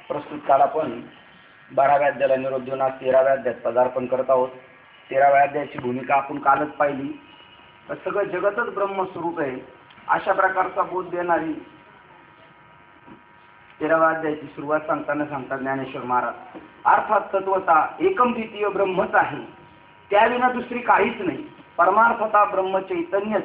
प्रस्तुत काल आपण 12व्या अध्यायाला निरोप देऊन आज 13व्या अध्यायात पदार्पण करत आहोत. 13व्या अध्यायाची भूमिका आपण कालच पाहिली. सगळं जगतच ब्रह्मस्वरूप आहे अशा प्रकारचा बोध देणारी 13व्या अध्यायाची सुरुवात सांगताना ज्ञानेश्वर महाराज अर्थात तत्वता एकम द्वितीय ब्रह्मच आहे, त्याविना दुसरी काहीच नाही. परमार्थता ब्रह्म चैतन्यच,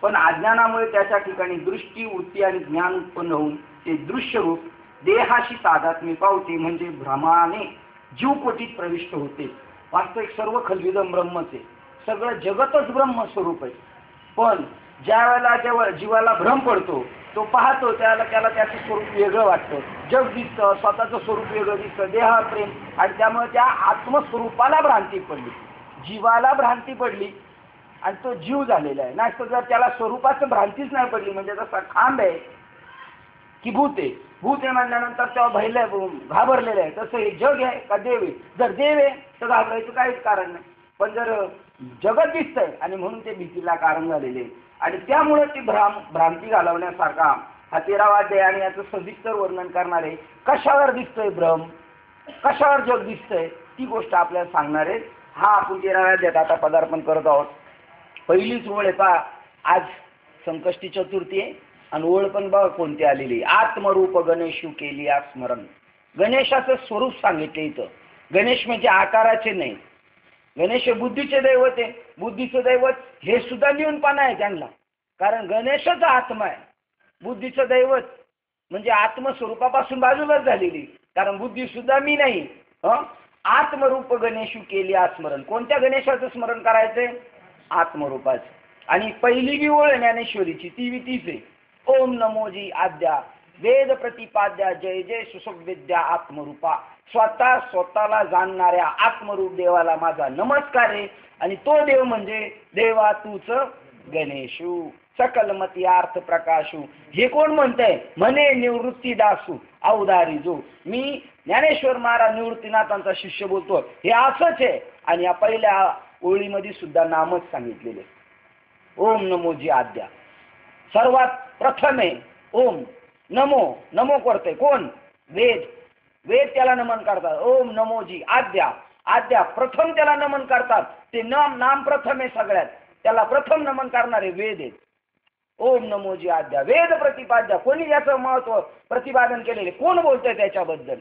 पण अज्ञानामुळे त्याच्या ठिकाणी दृष्टी वृत्ती आणि ज्ञान उत्पन्न होऊन ते दृश्य रूप देहाशी तादात्म्य पावते, म्हणजे भ्रमाने जीवकोटीत प्रविष्ट होते. वास्तविक सर्व खलविदम ब्रह्मच आहे, सगळं जगतच ब्रह्मस्वरूप आहे. पण ज्या वेळेला जीवाला भ्रम पडतो, तो पाहतो त्याला त्याचं स्वरूप वेगळं वाटतं, जग दिसतं, स्वतःचं स्वरूप वेगळं दिसतं, देहात प्रेम, आणि त्यामुळे त्या आत्मस्वरूपाला भ्रांती पडली, जीवाला भ्रांती पडली आणि तो जीव झालेला आहे. नाही तर जर त्याला स्वरूपाचं भ्रांतीच नाही पडली, म्हणजे जसा खांब आहे की भूत आहे म्हणल्यानंतर तेव्हा घाबरलेलं आहे, तसं हे जग आहे का देव आहे. जर देव आहे तर घाबरायचं काहीच कारण नाही, पण जर जगत दिसतंय आणि म्हणून ते भीतीला कारण झालेले, आणि त्यामुळे ती भ्रांती घालवण्यासारखा हा 13वा अध्याय आणि याचं सविस्तर वर्णन करणार आहे. कशावर दिसतोय भ्रम, कशावर जग दिसतंय, ती गोष्ट आपल्याला सांगणार आहे. हा आपण 13व्या अध्यायात आता पदार्पण करत आहोत. पहिलीच ओळ आहे पहा, आज संकष्टी चतुर्थी आहे आणि ओळ पण बघा कोणती आलेली, आत्मरूप गणेशू केली स्मरण. गणेशाचं स्वरूप सांगितले इथं. गणेश म्हणजे आकाराचे नाही, गणेश बुद्धीचे दैवत आहे. बुद्धीचं दैवत हे सुद्धा न्यूनपणा आहे त्यांना, कारण गणेशच आत्मा आहे. बुद्धीचं दैवत म्हणजे आत्मस्वरूपापासून बाजूलाच झालेली, कारण बुद्धी सुद्धा मी नाही. आत्मरूप गणेशू केली स्मरण. कोणत्या गणेशाचं स्मरण करायचंय? आत्मरूपाचं. आणि पहिली बी ओळ ज्ञानेश्वरीची ती तीच आहे, ओम नमोजी आद्या वेद प्रतिपाद्या जय जय सुसुविद्या आत्मरूपा. स्वतःला जाणणाऱ्या आत्मरूप देवाला माझा नमस्कार आहे. आणि तो देव म्हणजे देवा तूच गणेशू सकलमती अर्थ प्रकाशू. हे कोण म्हणतंय? म्हणे निवृत्ती दासू अवधारी जो. मी ज्ञानेश्वर महाराज निवृत्तीनाथांचा शिष्य बोलतो, हे असंच आहे. आणि या पहिल्या ओळीमध्ये सुद्धा नामच सांगितलेले, ओम नमोजी आद्या. सर्वात प्रथम आहे ओम. नमो करतोय कोण? वेद त्याला नमन करतात. ओम नमोजी आद्या प्रथम त्याला नमन करतात. ते नाम प्रथम आहे सगळ्यात, त्याला प्रथम नमन करणारे वेद आहेत. ओम नमोजी आद्या वेद प्रतिपाद्या. कोणी याचं महत्व प्रतिपादन केलेले? कोण बोलतंय त्याच्याबद्दल?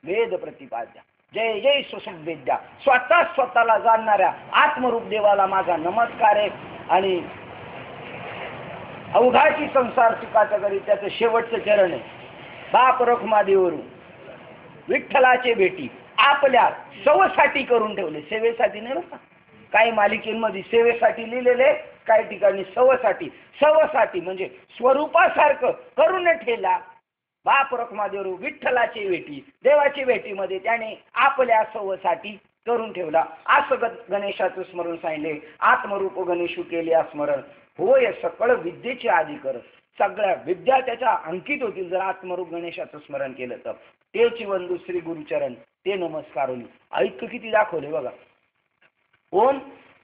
वेद प्रतिपाद्या जय जय सुसुविद्या. स्वतःला जाणणाऱ्या आत्मरूप देवाला माझा नमस्कार आहे. आणि अवघाची संसार सुखाच्या घरी त्याचं शेवटचं चरण आहे, बाप रखुमादेवरू विठ्ठलाचे भेटी आपल्या सवसाठी करून ठेवले. सेवेसाठी नाही ना, काही मालिकेमध्ये सेवेसाठी लिहिलेले, काही ठिकाणी सवसाठी म्हणजे स्वरूपासारखं करून ठेवला. बाप रखुमादेवरू विठ्ठलाची भेटी, देवाची भेटीमध्ये त्याने आपल्या सवसाठी करून ठेवला. असं गणेशाचं स्मरण सांगितले. आत्मरूप गणेशू केले स्मरण. होय सकळ विद्येचे आदिकर. सगळ्या विद्या त्याच्या अंकित होतील जर आत्मरूप गणेशाचं स्मरण केलं तर. तेची वंदू श्री गुरुचरण ते नमस्कारोनी. ऐक्य किती दाखवले बघा. ओम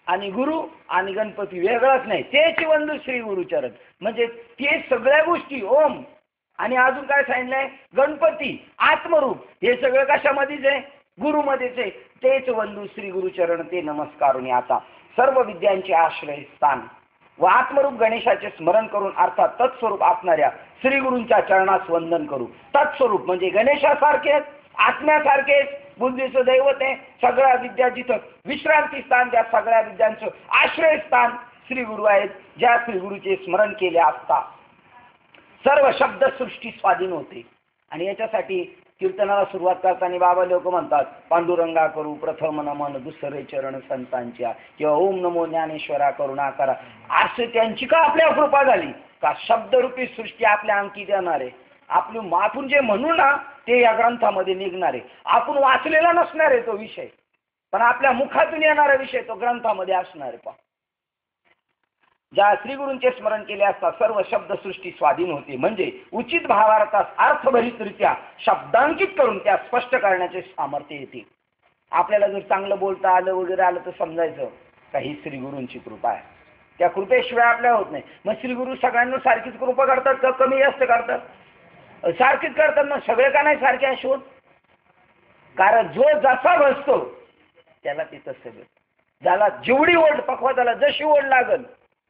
आणि गुरु आणि गणपती वेगळाच नाही. तेची वंदू श्री गुरुचरण म्हणजे ते सगळ्या गोष्टी ओम. आणि अजून काय सांगितलंय? गणपती आत्मरूप हे सगळं कशामध्येच आहे? गुरुमध्येच आहे. तेच वंदू श्री गुरुचरण ते नमस्कारोनी. आता सर्व विद्यांचे आश्रय स्थान व आत्मरूप गणेशाचे स्मरण करून अर्थात तत्स्वरूप असणाऱ्या श्री गुरूंच्या चरणास वंदन करू. तत्स्वरूप म्हणजे गणेशासारखेच, आत्म्यासारखेच, बुद्धीचं दैवत आहे. सगळ्या विद्या जिथं विश्रांती स्थान, त्या सगळ्या विद्यांचं आश्रयस्थान श्री गुरु आहेत. ज्या श्री गुरुचे स्मरण केले असता सर्व शब्द सृष्टी स्वाधीन होते. आणि याच्यासाठी कीर्तनाला सुरुवात करताना बाबा लोक म्हणतात, पांडुरंगा करू प्रथम नमन दुसरे चरण संतांच्या, किंवा ओम नमो ज्ञानेश्वरा करुणा करा. असे त्यांची का आपल्या कृपा झाली का शब्दरूपी सृष्टी आपल्या अंकित येणार आहे. आपण जे म्हणू ना ते या ग्रंथामध्ये निघणार आहे. आपण वाचलेला नसणार आहे तो विषय, पण आपल्या मुखातून येणारा विषय तो ग्रंथामध्ये असणार आहे. ज्या श्रीगुरूंचे स्मरण केले असता सर्व शब्दसृष्टी स्वाधीन होते. म्हणजे उचित भावार्थास अर्थभरितरित्या शब्दांकित करून त्या स्पष्ट करण्याचे सामर्थ्य येते. आपल्याला जर चांगलं बोलता आलं वगैरे आलं तर समजायचं का ही श्रीगुरूंची कृपा आहे. त्या कृपेशिवाय आपल्या होत नाही. मग श्रीगुरू सगळ्यांना सारखीच कृपा करतात का कमी जास्त करतात? सारखीच करतात ना. सगळे का नाही सारखे असे होत? कारण जो जसा बसतो त्याला ते तसं भेट. ज्याला जेवढी ओढ पक्वादाला जशी ओढ लागल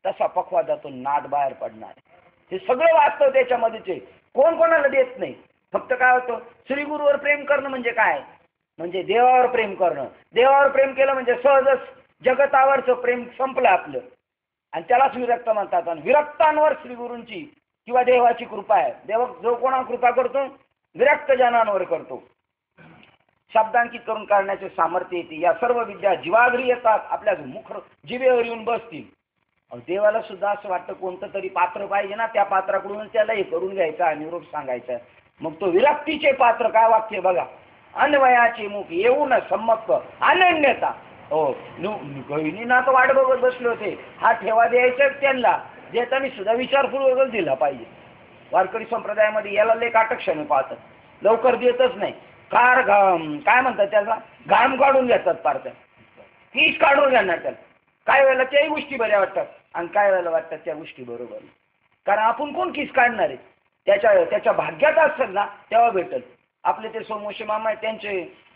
तसा पक्वादातून नाद बाहेर पडणार. हे सगळं वास्तव त्याच्यामध्येच आहे. कोण कोणाला देत नाही. फक्त काय होतं, श्रीगुरूवर प्रेम करणं म्हणजे काय, म्हणजे देवावर प्रेम करणं. देवावर प्रेम केलं म्हणजे सहजच जगतावरचं प्रेम संपलं आपलं, आणि त्यालाच विरक्त म्हणतात. आणि विरक्तांवर श्रीगुरूंची किंवा देवाची कृपा आहे. देव जो कोणावर कृपा करतो विरक्त जनांवर करतो. शब्दांकित करून काढण्याचे सामर्थ्य येते. या सर्व विद्या जीवाग्री येतात, आपल्या मुख जिभेवर येऊन बसतील. देवाला सुद्धा असं वाटतं कोणतं तरी पात्र पाहिजे ना, त्या पात्राकडून त्याला हे करून घ्यायचा, निरोप सांगायचा. मग तो विरक्तीचे पात्र काय वाक्य बघा, अन्वयाचे मुख येऊन संमत्व अनन्यता. हो, गहिनीना तर वाट बघत बसले होते, हा ठेवा द्यायचा त्यांना, देताना सुद्धा विचारपूर्वकच दिला पाहिजे. वारकरी संप्रदायामध्ये याला लय काटकशाने पाहतात, लवकर देतच नाही. काय म्हणतात त्याला, घाम काढून घेतात पारत्या, कीच काढून घेणार त्याला. काय वेळेला त्याही गोष्टी बऱ्या वाटतात आणि काय वेळेला वाटतात त्या गोष्टी बरोबर. कारण आपण कोण किस काढणार आहे, त्याच्या भाग्यात असेल ना तेव्हा भेटल. आपले ते सोमोशी मामा आहेत, त्यांचे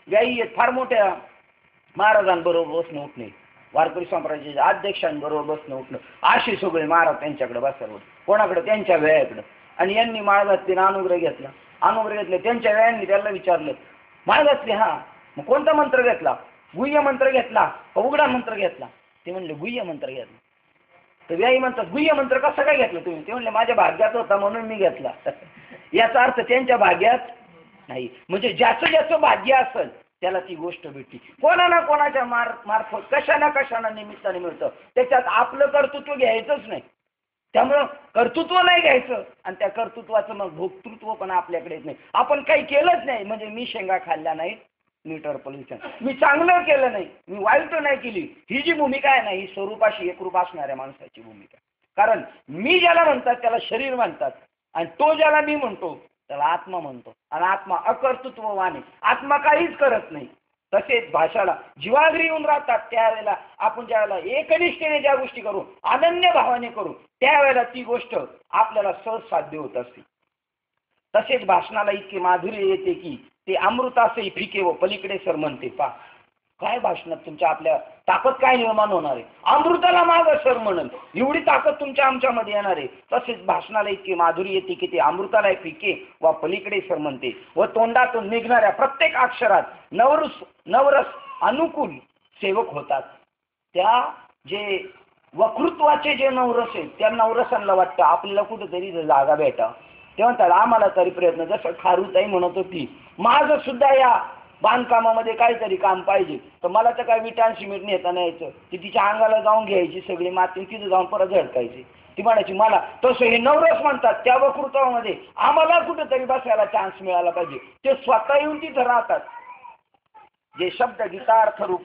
व्याई आहेत, फार मोठ्या महाराजांबरोबर बसणं उठणे, वारकरी संप्रदायाच्या अध्यक्षांबरोबर बसणं उठणं, असे सगळे महाराज त्यांच्याकडे बसावं, कोणाकडे त्यांच्या वेळाकडं. आणि यांनी माळ घातली ना अनुग्रह घेतला, अनुग्रह घेतले त्यांच्या वेळांनी त्याला विचारलं माळ घातली, हा मग कोणता मंत्र घेतला, गुह्य मंत्र घेतला का उघडा मंत्र घेतला. ते म्हणले गुह्य मंत्र घेतला. तर व्याई म्हणतात गुह्य मंत्र कसं काय घेतलं तुम्ही. ते म्हणले माझ्या भाग्यात होता म्हणून मी घेतला. याचा अर्थ त्यांच्या भाग्यात नाही, म्हणजे ज्याचं ज्याचं भाग्य असेल त्याला ती गोष्ट भेटली. कोणा ना कोणाच्या मार्फत कशा ना कशाना निमित्ताने मिळतं. त्याच्यात आपलं कर्तृत्व घ्यायचंच नाही. त्यामुळं कर्तृत्व नाही घ्यायचं, आणि त्या कर्तृत्वाचं मग भोक्तृत्व पण आपल्याकडे येत नाही. आपण काही केलंच नाही म्हणजे मी शेंगा खाल्ल्या नाहीत, मी टरपलीचं, मी चांगलं केलं नाही, मी वाईट नाही केली, ही जी भूमिका आहे ना ही स्वरूपाशी एकरूप असणाऱ्या माणसाची भूमिका. कारण मी ज्याला म्हणतात त्याला शरीर म्हणतात, आणि तो ज्याला मी म्हणतो त्याला आत्मा म्हणतो. आणि आत्मा अकर्तृत्ववान आहे, आत्मा काहीच करत नाही. तसेच भाषाला जीवाग्री येऊन राहतात. त्यावेळेला आपण ज्यावेळेला एकनिष्ठेने ज्या गोष्टी करू, अनन्य भावाने करू, त्यावेळेला ती गोष्ट आपल्याला सहज साध्य होत असते. तसेच भाषणाला इतके माधुर्य येते की ते अमृतासही फिके व पलीकडे सर म्हणते. पा काय भाषणात तुमच्या आपल्या ताकद काय निर्माण होणार आहे, अमृताला मागं सर म्हणून एवढी ताकद तुमच्या आमच्यामध्ये येणार आहे. तसेच भाषणाला इतके माधुर्य येते की ते अमृताला फिके व पलीकडे सर म्हणते. व तोंडातून निघणाऱ्या प्रत्येक अक्षरात नवरस अनुकूल सेवक होतात. त्या जे वक्तृत्वाचे जे नवरस आहेत त्या नवरसांना वाटतं आपल्याला कुठेतरी जागा भेटा. ते म्हणतात आम्हाला तरी प्रयत्न, जसं खारुताई म्हणत होती माझं सुद्धा या बांधकामामध्ये काहीतरी काम पाहिजे, तर मला तर काय विटान सिमेंट नेता नाही यायचं. ती तिच्या अंगाला जाऊन घ्यायची सगळी माती, तिथं जाऊन परत झडकायची. ती म्हणायची मला तसं हे नवरस म्हणतात त्या वक्तृत्वामध्ये आम्हाला कुठेतरी बसायला चान्स मिळाला पाहिजे. ते स्वतः येऊन तिथं राहतात. जे शब्द गीतार्थरूप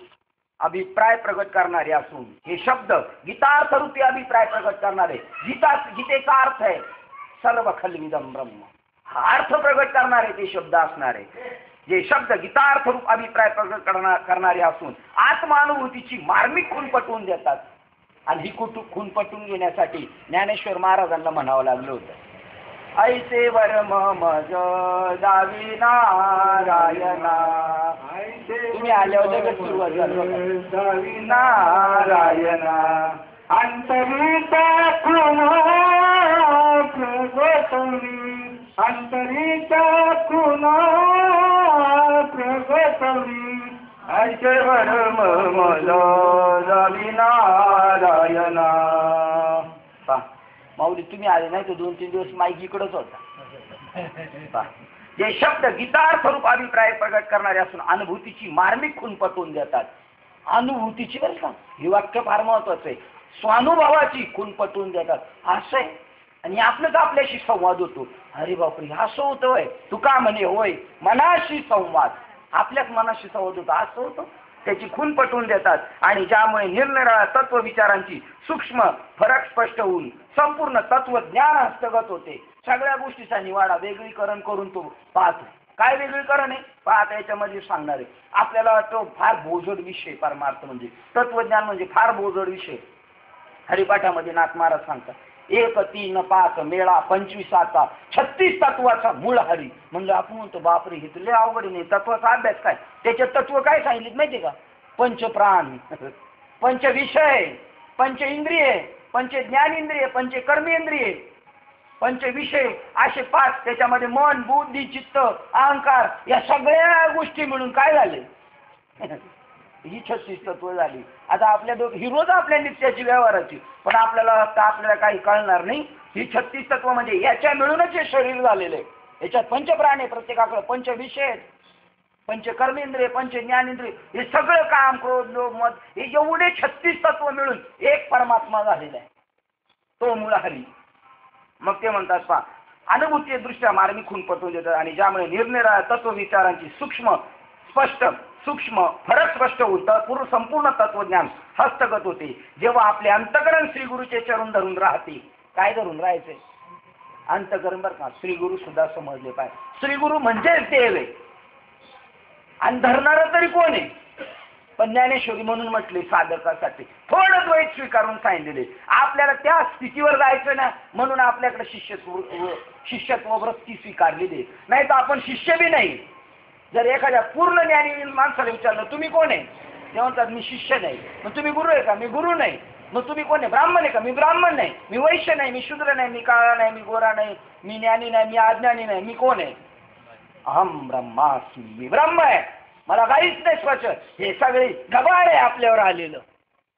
अभिप्राय प्रगट करणारे असून, हे शब्द गीतार्थरूपी अभिप्राय प्रगट करणारे, गीतेचा अर्थ आहे सर्व खलविदम ब्रह्म, हा अर्थ प्रगट करणारे ते शब्द असणारे. जे शब्द गीतार्थरूप अभिप्राय प्रगट करणारे असून आत्मानुभूतीची मार्मिक खूण पटवून देतात. आणि ही खूण पटवून घेण्यासाठी ज्ञानेश्वर महाराजांना म्हणावं लागलं होतं, ऐसे वर्म मज दावी नारायणा. तुम्ही आल्यावर लगेच सुरुवात झाली, नारायणा अंतरिता खुना प्रगटवली, अंतरिता खुना प्रगटवली, ऐसे वर्म मज दावी नारायणा. माऊली तुम्ही आले नाही तर 2-3 दिवस माईक इकडंच होता. जे शब्द गीतार्थरूप अभिप्राय प्रगट करणारे असून अनुभूतीची मार्मिक खूण पटवून देतात. अनुभूतीची बरं का, हे वाक्य फार महत्वाचं आहे. स्वानुभवाची खूण पटवून देतात असं आहे. आणि आपलंच आपल्याशी संवाद होतो. अरे बापरे असं होतं होय, तुका म्हणे होय मनाशी संवाद, आपल्याच मनाशी संवाद होतो असं होतं. त्याची खूण पटवून देतात. आणि ज्यामुळे निरनिराळ्या तत्वविचारांची सूक्ष्म फरक स्पष्ट होऊन संपूर्ण तत्वज्ञान हस्तगत होते. सगळ्या गोष्टीचा निवाडा वेगळीकरण करून तो पाहतो. काय वेगळीकरण आहे पाहता याच्यामध्ये सांगणार आहे. आपल्याला वाटतं फार बोजड विषय परमार्थ म्हणजे तत्वज्ञान म्हणजे फार बोजड विषय. हरिपाठामध्ये नाथ महाराज सांगतात एक 3 5 मेळा 25 36 तत्वाचा मूळ हरी. म्हणजे आपण म्हणतो बापरे हे तुला अवघड नाही, तत्वाचा अभ्यास काय, त्याचे तत्व काय सांगितले माहिती का? पंचप्राण, पंचविषय, पंच इंद्रिये, पंच ज्ञानेंद्रिय, पंच कर्मेंद्रिये, पंचविषय असे 5. त्याच्यामध्ये मन, बुद्धी, चित्त, अहंकार या सगळ्या गोष्टी मिळून काय झाले? ही 36 तत्व झाली. आता आपल्या ही रोज आपल्या नित्याची व्यवहाराची, पण आपल्याला काही कळणार नाही. ही 36 तत्व म्हणजे याच्या मिळूनच हे शरीर झालेलं आहे. याच्यात पंचप्राण आहे, प्रत्येकाकडे पंचविषय, पंच कर्मेंद्रिय, पंच ज्ञानेंद्रिय, हे सगळं काम, क्रोध, लोभ, मद, हे एवढे 36 तत्व मिळून एक परमात्मा झालेला आहे, तो मूळ हरी. मग ते म्हणतात पहा, अनुभूती दृष्ट्या मार्मिक खून पटवून देतात आणि ज्यामुळे निरनिराळ्या तत्व विचारांची सूक्ष्म फरक स्पष्ट होतं, संपूर्ण तत्वज्ञान हस्तगत होते. जेव्हा आपले अंतकरण श्री गुरुचे चरण धरून राहते. काय धरून राहायचे? अंतकरण. बरं का, श्री गुरु सुद्धा समजले पाहिजे. श्री गुरु म्हणजेच देव आहे. आणि धरणारं तरी कोण आहे? पण ज्ञानेश्वरी म्हणून म्हटले साधकासाठी थोडं द्वैत स्वीकारून सांगितलेले. आपल्याला त्या स्थितीवर जायचं ना, म्हणून आपल्याकडे शिष्यत्व वृत्ती स्वीकारलेली. नाही तर आपण शिष्य बी नाही. जर एखाद्या पूर्ण ज्ञानी माणसाला विचारलं तुम्ही कोण आहे, ते म्हणतात मी शिष्य नाही. मग तुम्ही गुरु आहे का? मी गुरु नाही. मग तुम्ही कोण आहे? ब्राह्मण आहे का? मी ब्राह्मण नाही. मी वैश्य नाही, मी शूद्र नाही, मी काळा नाही, मी गोरा नाही, मी ज्ञानी नाही, मी अज्ञानी नाही. मी कोण आहे? अहम ब्रह्मास्मी, मी ब्रह्म आहे, मला काहीच नाही स्वच्छ. हे सगळे गबाळ आहे आपल्यावर आलेलं.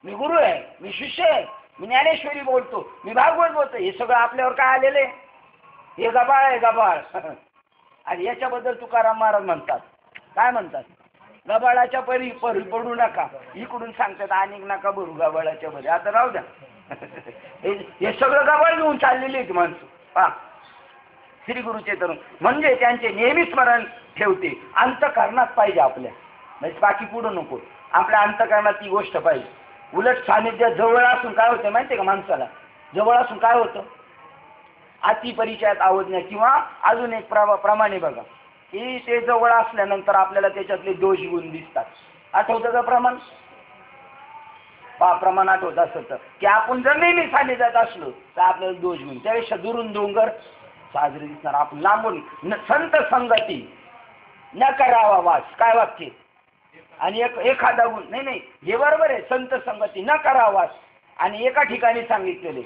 मी गुरु आहे, मी शिष्य आहे, मी ज्ञानेश्वरी बोलतो, मी भागवत बोलतो, हे सगळं आपल्यावर काय आलेले? हे गबाळ आहे, गबाळ. आणि याच्याबद्दल तुकाराम महाराज म्हणतात, काय म्हणतात? गबाळाच्या परी पडू नका. इकडून सांगतात अनेक नका भरू गबाळाच्या परी. आता राहू द्या. हे सगळं गबाळ घेऊन चाललेली आहेत माणसं. पहा, श्री गुरुचे तरुण म्हणजे त्यांचे नेहमी स्मरण ठेवते. अंतकरणात पाहिजे आपल्या, म्हणजे बाकी पुढं नको. आपल्या अंतकरणात ती गोष्ट पाहिजे. उलट सानिध्यात जवळ असून काय होतं माहिती आहे का? माणसाला जवळ असून काय होतं? अति परिचयात आवडण्या किंवा अजून एक प्रमाणे बघा की ते जवळ असल्यानंतर आपल्याला त्याच्यातले दोष गुण दिसतात. आठवतं का प्रमाण? प्रमाण आठवत असत की आपण जर नेहमी सानिध्यात असलो तर आपल्याला दोष गुण, त्यापेक्षा दुरून डोंगर साजरे दिसणार. आपण लांबून संत संगती न करावा वास, काय वाक्य? आणि एखादा गुण नाही हे बरोबर आहे. संत संगती न करावा वास आणि एका ठिकाणी सांगितलेले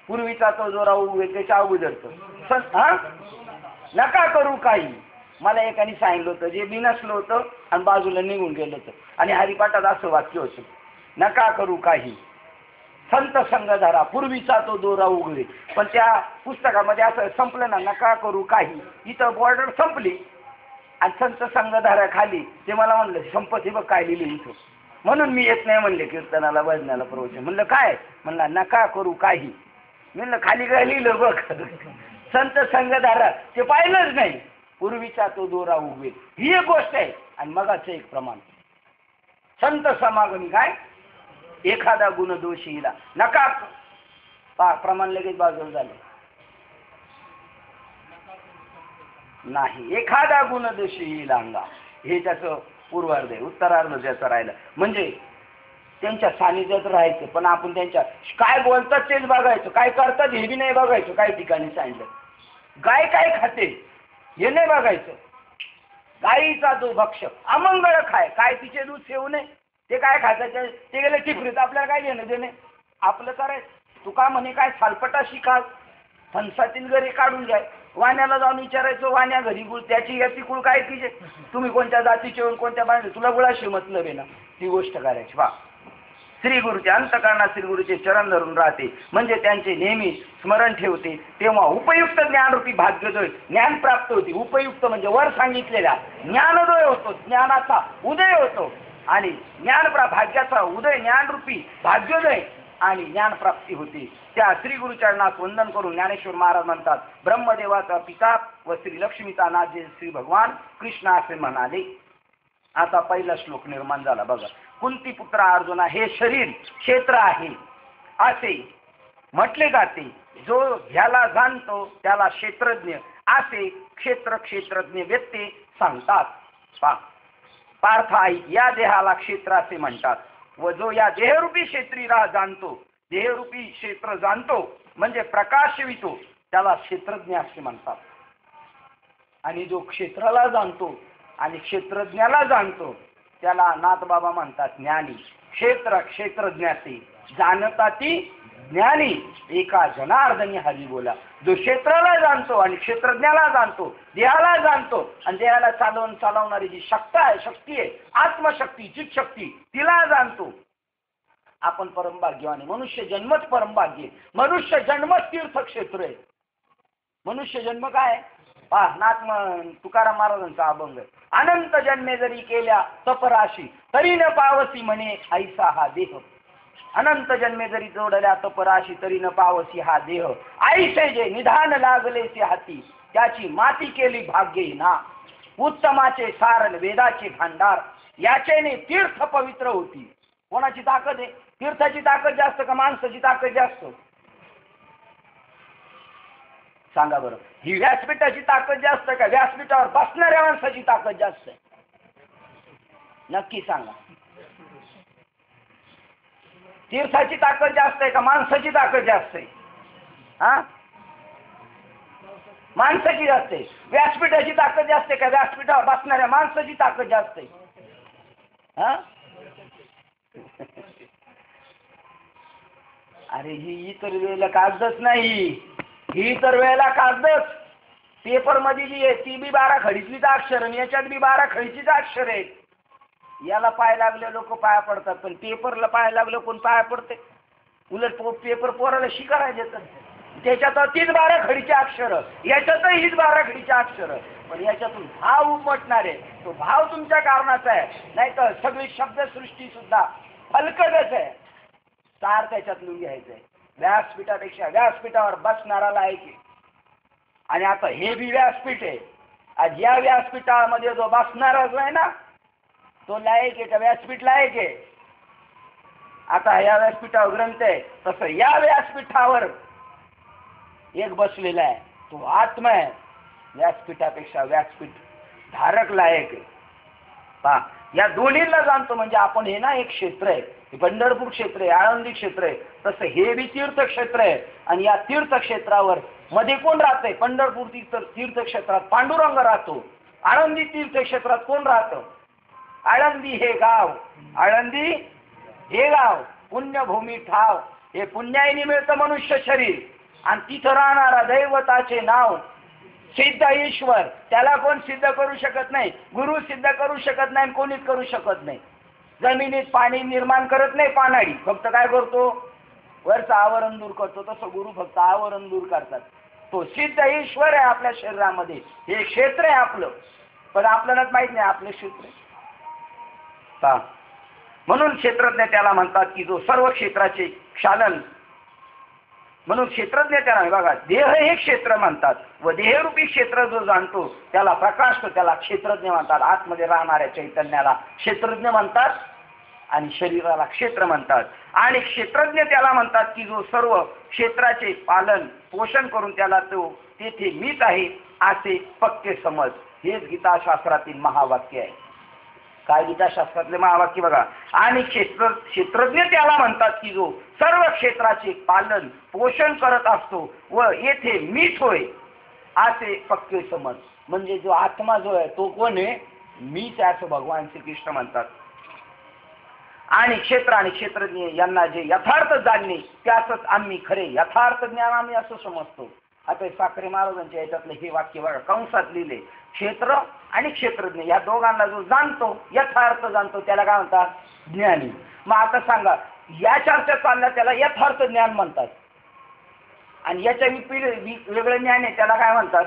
पूर्वीचा तो जो राहू त्याच्या अगोदरचं नका करू काही. मला एकाने सांगितलं होतं जे बिनसलं होतं आणि बाजूला निघून गेलं होतं. आणि हरिपाठात असं वाक्य होतं, नका करू काही, संत संग धरा, पूर्वीचा तो दोरा उघडे. पण त्या पुस्तकामध्ये असं संपलं ना, नका करू काही, इथं बॉर्डर संपली आणि संत संग धरा खाली. ते मला म्हणलं संपत्ती बघ काय लिहिली इथं, म्हणून मी येत नाही म्हणले कीर्तनाला भजनाला प्रवचन. म्हणलं काय? म्हणला नका करू काही. म्हणलं खाली काय लिहिलं बघ, संत संग धरा. ते पाहिलंच नाही. पूर्वीचा तो दोरा उघडेल ही एक गोष्ट आहे. आणि मगाचं एक प्रमाण, संत समागमी काय? एखादा गुण दोषीला नका. प्रमाण लगेच बाजूला झालं नाही. एखादा गुण दोषी लांगा, हे त्याचं पूर्वार्ध आहे. उत्तरार्ध त्याचं राहिलं म्हणजे त्यांच्या सानिध्यात राहायचं. पण आपण त्यांच्या काय बोलतात तेच बघायचं, काय करतात हे बी नाही बघायचं. काही ठिकाणी सांगितलं गाय काय खाते हे नाही बघायचं. गाईचा जो भक्ष अमंगळ खाय, काय तिचे दूध सेवू नये, ते काय खायचं ते गेले टिपरीत. आपल्याला काय घेणं देणे, आपलं करायचं. तुका म्हणे काय सालपटाशी खाल, फणसातील घरी काढून जाय. वाण्याला जाऊन विचारायचं, वाण्या घरी गुळ, त्याची याची कुळ काय तिचे, तुम्ही कोणत्या जातीचे कोणत्या बांधले, तुला गुळाशी मतलब आहे ना, ती गोष्ट करायची. वा, श्री गुरुचे अंतकरणात श्री गुरुचे चरण धरून राहते म्हणजे त्यांचे नेहमी स्मरण ठेवते. तेव्हा उपयुक्त ज्ञानरूपी भाग्योदय ज्ञान प्राप्त होते. उपयुक्त म्हणजे वर सांगितलेल्या ज्ञानोदय होतो, ज्ञानाचा उदय होतो. आणि भाग्याचा उदय, ज्ञानरूपी भाग्योदय आणि ज्ञानप्राप्ती होती. त्या श्री गुरुचरणास वंदन करून ज्ञानेश्वर महाराज म्हणतात, ब्रह्मदेवाचा पिता व श्री लक्ष्मीचा नाथ जे श्री भगवान कृष्ण असे म्हणाले. आता पहिला श्लोक निर्माण झाला बघा. कुंती पुत्र अर्जुना, हे शरीर क्षेत्र आहे असे म्हटले जाते. जो ह्याला जाणतो त्याला क्षेत्रज्ञ असे क्षेत्रज्ञ व्यक्ती सांगतात. पार्थ ऐक, या देहाला क्षेत्र असे म्हणतात व जो या देहरूपी क्षेत्री जाणतो देहरूपी क्षेत्र जाणतो म्हणजे प्रकाशवितो त्याला क्षेत्रज्ञ असे म्हणतात. आणि जो क्षेत्राला जाणतो आणि क्षेत्रज्ञाला जाणतो त्याला नाथबाबा म्हणतात ज्ञानी. क्षेत्र क्षेत्रज्ञाचे जाणता ती ज्ञानी एका जनार्दनी हरी बोला. जो क्षेत्राला जाणतो आणि क्षेत्रज्ञाला जाणतो, देहाला जाणतो आणि देहाला चालवणारी जी शक्ती आहे आत्मशक्ती चित्शक्ती तिला जाणतो. आपण परमभाग्यवानी. मनुष्य जन्मच परमभाग्य. मनुष्य जन्मच तीर्थक्षेत्र आहे. मनुष्य जन्म काय तुकाराम महाराजांचा अभंग आहे. अनंत जन्मे जरी केल्या तपराशी तरी न पावसी म्हणे ऐसा हा देह. अनंत जन्मे जरी जोडल्या तपराशी तरी न पावसी हा देह. ऐसे जे निधान लागलेचे हाती त्याची माती केली भाग्ये ना. उत्तमाचे सारण वेदाचे भांडार याचेने तीर्थ पवित्र होती. कोणाची ताकद आहे? तीर्थाची ताकद जास्त का माणसाची ताकद जास्त? सांगा बरं. ही व्यासपीठाची ताकद जास्त का व्यासपीठावर बसणाऱ्या माणसाची ताकद जास्त आहे? नक्की सांगा. तीर्थाची ताकद जास्त आहे का माणसाची ताकद जास्त आहे? हा, माणसाची जास्त आहे. व्यासपीठाची ताकद जास्त आहे का व्यासपीठावर बसणाऱ्या माणसाची ताकद जास्त आहे? हा, अरे ही इतर वेळेला कागदच नाही. ही तर वेळेला कागदच. पेपर मध्ये जी आहे ती बी 12 खडीतलीच अक्षर आणि याच्यात बी 12 खडीचीच अक्षर आहेत. याला पाय लागले लोक पाया पडतात पण पेपरला पाय लागलं कोण पाया पडते? उलट पेपर पोराला शिकायला देतात. त्याच्यात तीच 12 खडीची अक्षर, याच्यातही हीच 12 खडीची अक्षर. पण याच्यातून भाव उमटणार आहे. तो भाव तुमच्या कारणाचा आहे. नाही तर सगळी शब्दसृष्टी सुद्धा हलकटच आहे. सार त्याच्यातून घ्यायचंय. व्यासपीठापेक्षा व्यासपीठावर बसणारा लायक आहे. आणि आता हे बी व्यासपीठ आहे. आज या व्यासपीठामध्ये जो बसणारा जो आहे ना तो लायक आहे का व्यासपीठ लायक आहे? आता या व्यासपीठावर ग्रंथ आहे तसं या व्यासपीठावर एक बसलेला आहे तो आत्मा आहे. व्यासपीठापेक्षा व्यासपीठ धारक लायक आहे. पहा, या दोन्हीला जाणतो म्हणजे आपण हे ना एक क्षेत्र आहे. पंढरपूर क्षेत्र आहे, आळंदी क्षेत्र आहे. तसं हे बी तीर्थक्षेत्र आहे. आणि या तीर्थक्षेत्रावर मध्ये कोण राहतंय? पंढरपूर तीर्थक्षेत्रात पांडुरंग राहतो. आळंदी तीर्थक्षेत्रात कोण राहतं? आळंदी हे गाव. आळंदी हे गाव पुण्यभूमी ठाव. हे पुण्याईने मिळतं मनुष्य शरीर आणि तिथं राहणारा दैवताचे नाव सिद्ध ईश्वर. त्याला कोण सिद्ध करू शकत नाही. गुरु सिद्ध करू शकत नाही, कोणीच करू शकत नाही. जमिनीत पाणी निर्माण करत नाही पानाडी, फक्त काय करतो? वरचं आवरण दूर करतो. तसं गुरु फक्त आवरण दूर करतात. तो सिद्ध ईश्वर आहे आपल्या शरीरामध्ये. हे क्षेत्र आहे आपलं, पण आपल्यालाच माहित नाही आपलं क्षेत्र आहे. म्हणून क्षेत्रज्ञ त्याला म्हणतात की जो सर्व क्षेत्राचे क्षालन. म्हणून क्षेत्रज्ञ त्याला बघा देह हे क्षेत्र म्हणतात व देहरूपी क्षेत्र जो जाणतो त्याला प्रकाश, त्याला क्षेत्रज्ञ म्हणतात. आतमध्ये राहणाऱ्या चैतन्याला क्षेत्रज्ञ म्हणतात आणि शरीराला क्षेत्र म्हणतात. आणि क्षेत्रज्ञ त्याला म्हणतात की जो सर्व क्षेत्राचे पालन पोषण करून त्याला तो तेथे मीच आहे असे पक्के समज. हेच गीताशास्त्रातील महावाक्य आहे. काय गीताशास्त्रातले महावाक्य बघा. आणि क्षेत्रज्ञ त्याला म्हणतात की जो सर्व क्षेत्राचे पालन पोषण करत असतो व येथे मीच होय असे पक्के समज. म्हणजे जो आत्मा जो आहे तो कोण आहे? मीच आहे असं भगवान श्रीकृष्ण म्हणतात. आणि क्षेत्र आणि क्षेत्रज्ञ यांना जे यथार्थ जाणणे त्याच आम्ही खरे यथार्थ ज्ञान आम्ही असं समजतो. आता साखरे महाराजांच्या याच्यातलं हे वाक्य बघा कंसात लिहिले. क्षेत्र आणि क्षेत्रज्ञ या दोघांना जो जाणतो यथार्थ जाणतो त्याला काय म्हणतात? ज्ञानी. मग आता सांगा या चर्चा चालल्या त्याला यथार्थ ज्ञान म्हणतात आणि याच्या वेगळं ज्ञान आहे त्याला काय म्हणतात?